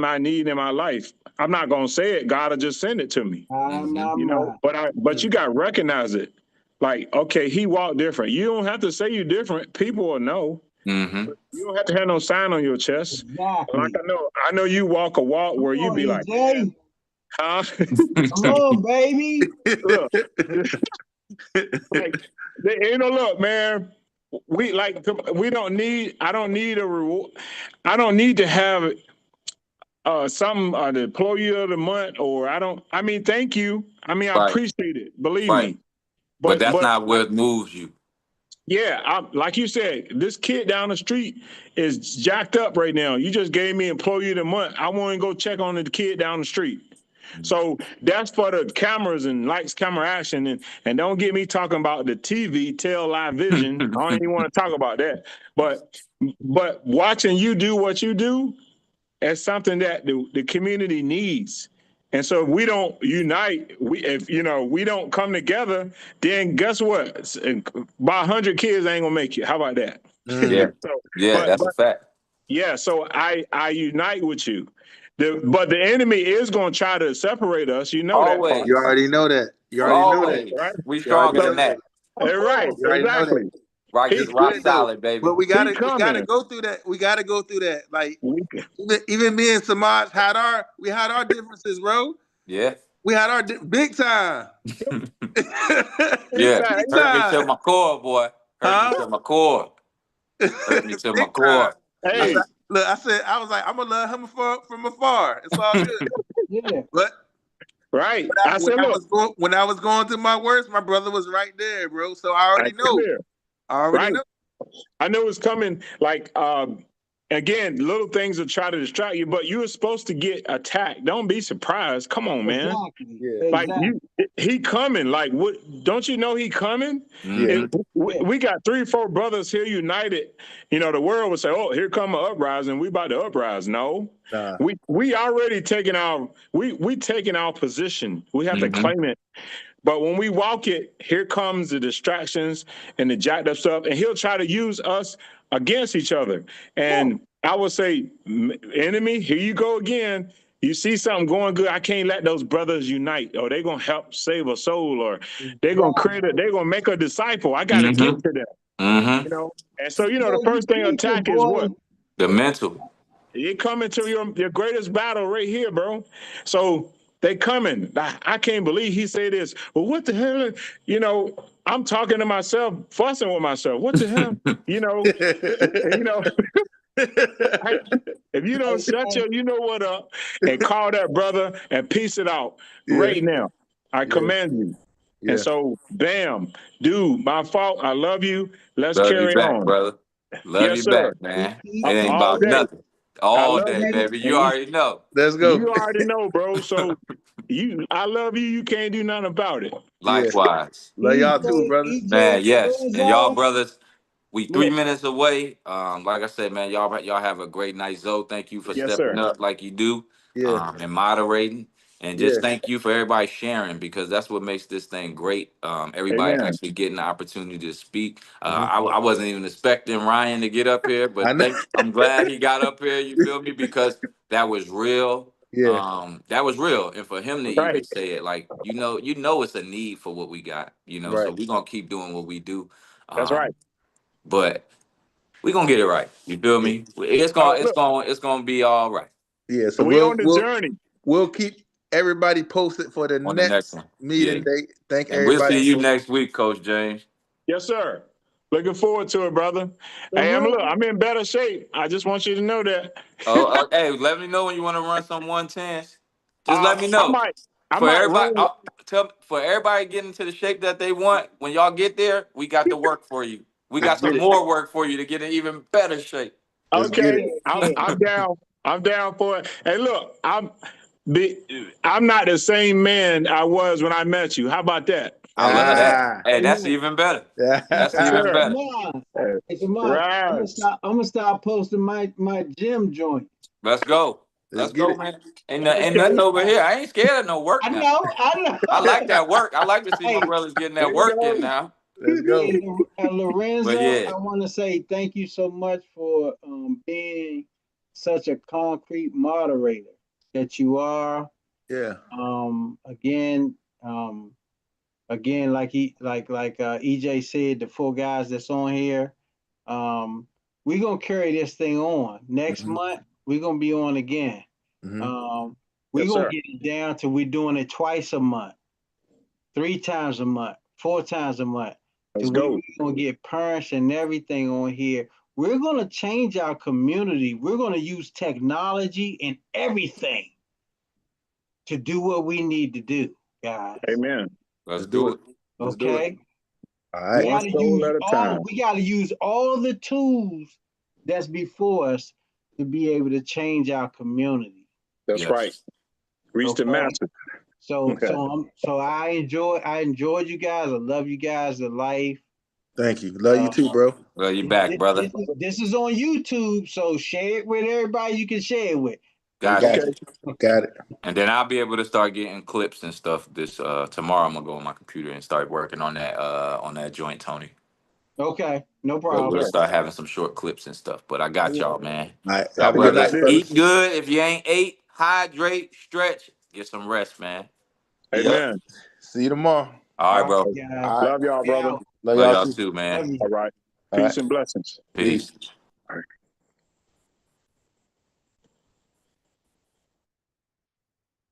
I need in my life. I'm not gonna say it, God will just send it to me, Hmm. My. but you gotta recognize it. Like, okay, he walked different. You don't have to say you different, people will know. Hmm. You don't have to have no sign on your chest. Like Exactly. I know you walk a walk Come where you on, be like, man, EJ. huh? Come on, baby. Look, like, look, man. We don't need. I don't need a reward. I don't need to have some the employee of the month, or I don't. I mean, thank you. I mean, I Right. appreciate it. Believe Right. me. But But that's but not what moves you. yeah, like you said, this kid down the street is jacked up right now. You just gave me employee of the month. I want to go check on the kid down the street. So that's for the cameras and lights, camera action, and don't get me talking about the TV, tell live vision. I don't even want to talk about that. But watching you do what you do is something that the community needs. And so if we don't unite, if we don't come together, then guess what? About 100 kids ain't gonna make it. How about that? Yeah. Mm, So, Yeah, but that's a fact. yeah, so I unite with you. But the enemy is going to try to separate us. You know that part, You Always. already know that. You already know that. Always. right? We You already stronger So, than know that. that. right, You already know that. exactly. Right, He just It's rock good though. solid, baby. But we he gotta coming. go through that. We gotta go through that. Like We, even me and Samaj had our differences, bro. Yeah. We had our big time. Yeah. Big Hurt me to time. my core, boy. Hurt me Huh? to my core. Hurt me to my Big time. core. I Yeah. hey, said, look, I was like, I'm gonna love him from afar. It's all good. Yeah. But right. I said, look, when I was going through my worst, my brother was right there, bro. So I already that's know. clear. I already Right. know. I know it's coming. Like, again, little things will try to distract you, but you were supposed to get attacked. Don't be surprised. Come on, man. Exactly. Yeah. Like Exactly. he coming. Like, what? Don't you know he coming? Yeah. Mm-hmm. We got 3-4 brothers here united. You know, the world would say, "Oh, here come an uprising. We about to uprise." No, Nah. we already taking we taking our position. We have to Mm-hmm. claim it. But when we walk it, here comes the distractions and the jacked up stuff, and he'll try to use us against each other. And I would say, enemy, here you go again. You see something going good, I can't let those brothers unite, or they're gonna help save a soul, or they're gonna make a disciple. I gotta Mm-hmm. get to them, Mm-hmm. you know. And so, So the you first thing preaching, attack is boy. what? The mental. You come into your greatest battle right here, bro. So they coming. I can't believe he said this. Well, what the hell? I'm talking to myself, fussing with myself. What the hell? You know, you know, I- if you don't Hey, shut hey, your what up and call that brother and piece it out Yeah. right now, I Yeah. command you. And Yeah. so, bam, dude, my fault. I love you. Let's Love you carry back, on. brother. Love Yes, you sir. back, man. It he, ain't All about day. nothing. I All love day, you. baby. You And already know. Let's go. you already know, bro. So I love you. You can't do nothing about it. Yeah. Likewise. Love y'all too, brother. Man, yes. And y'all Lorenzo. brothers, we Look, 3 minutes away. Like I said, man, y'all have a great night. Zoe, thank you for Yes, sir. stepping up like you do, Yeah. and moderating. And Yeah. just thank you for everybody sharing, because that's what makes this thing great. Everybody Amen. actually getting the opportunity to speak. Mhm. I wasn't even expecting Ryan to get up here, I but know. I'm glad he got up here. You feel me? Because that was real. Yeah. That was real. And for him to even Right. say it, like, it's a need for what we got, so Right. we're gonna keep doing what we do. That's right. But we're gonna get it right. You feel Yeah. me? It's Oh, gonna it's look, gonna it's gonna be all right Yeah. So we on the journey. we'll keep everybody posted for the on the next next one. Yeah. meeting date. Thank And we'll everybody see you for next week, Coach James. Yes, sir. Looking forward to it, brother. Hey, I'm in better shape. I just want you to know that. Oh, hey, let me know when you want to run some 110s. Just let me I know. might I For might everybody, run. for everybody getting to the shape that they want, when y'all get there, we got the work for you. We let's got get some it. more work for you to get in even better shape. Let's get Okay, it. I'm down. I'm down for it. Hey, look, I'm not the same man I was when I met you. How about that? I love that. Ah. Hey, hey, that's man. even better. Yeah. That's Yes, even sir. better. Samaj. Uh, Hey, Samaj, Right. I'm gonna start posting my gym joint. Let's go. Let's Let's get go, it. man. Ain't Okay. nothing over here. I ain't scared of no work I now. know, I I know. like that work. I like to see my Hey, brothers getting There that you work go. in now. Let's go. hey, But Lorenzo, yeah, I want to say thank you so much for being such a concrete moderator that you are. Yeah. Again, like EJ said, the four guys that's on here, we're gonna carry this thing on. Next Mhm. month, we're gonna be on again. Mhm. We're Yes, gonna sir. get it down to we're doing it twice a month, 3 times a month, 4 times a month. Let's To we go. gonna get parents and everything on here. We're gonna change our community. We're gonna use technology and everything to do what we need to do, guys. Amen. let's Let's do do it. it. Let's do it. Okay? All We right. One gotta soul use at a time. all the tools that's before us to be able to change our community. That's right. Yes. Reach the Okay. master. So I enjoyed you guys. I love you guys to life. Thank you. Love you too, bro. Well, you back, brother. This is on YouTube, so share it with everybody you can share it with. We Got got you. Okay. you. Got it. And then I'll be able to start getting clips and stuff this tomorrow. I'm gonna go on my computer and start working on that joint, Tony. Okay, no So Yes, problem. we'll sir. start having some short clips and stuff. But I got y'all, man. All right. Y'all Have a good Yes, night, it brothers is. eat fellas. good if you ain't ate. hydrate, stretch, get some rest, man. Amen. See you tomorrow. All right, bro. Yeah. All right. Love y'all, brother. Love Love y'all y'all too. too, man. Love you. All right. All right. Peace and blessings. Peace. All right.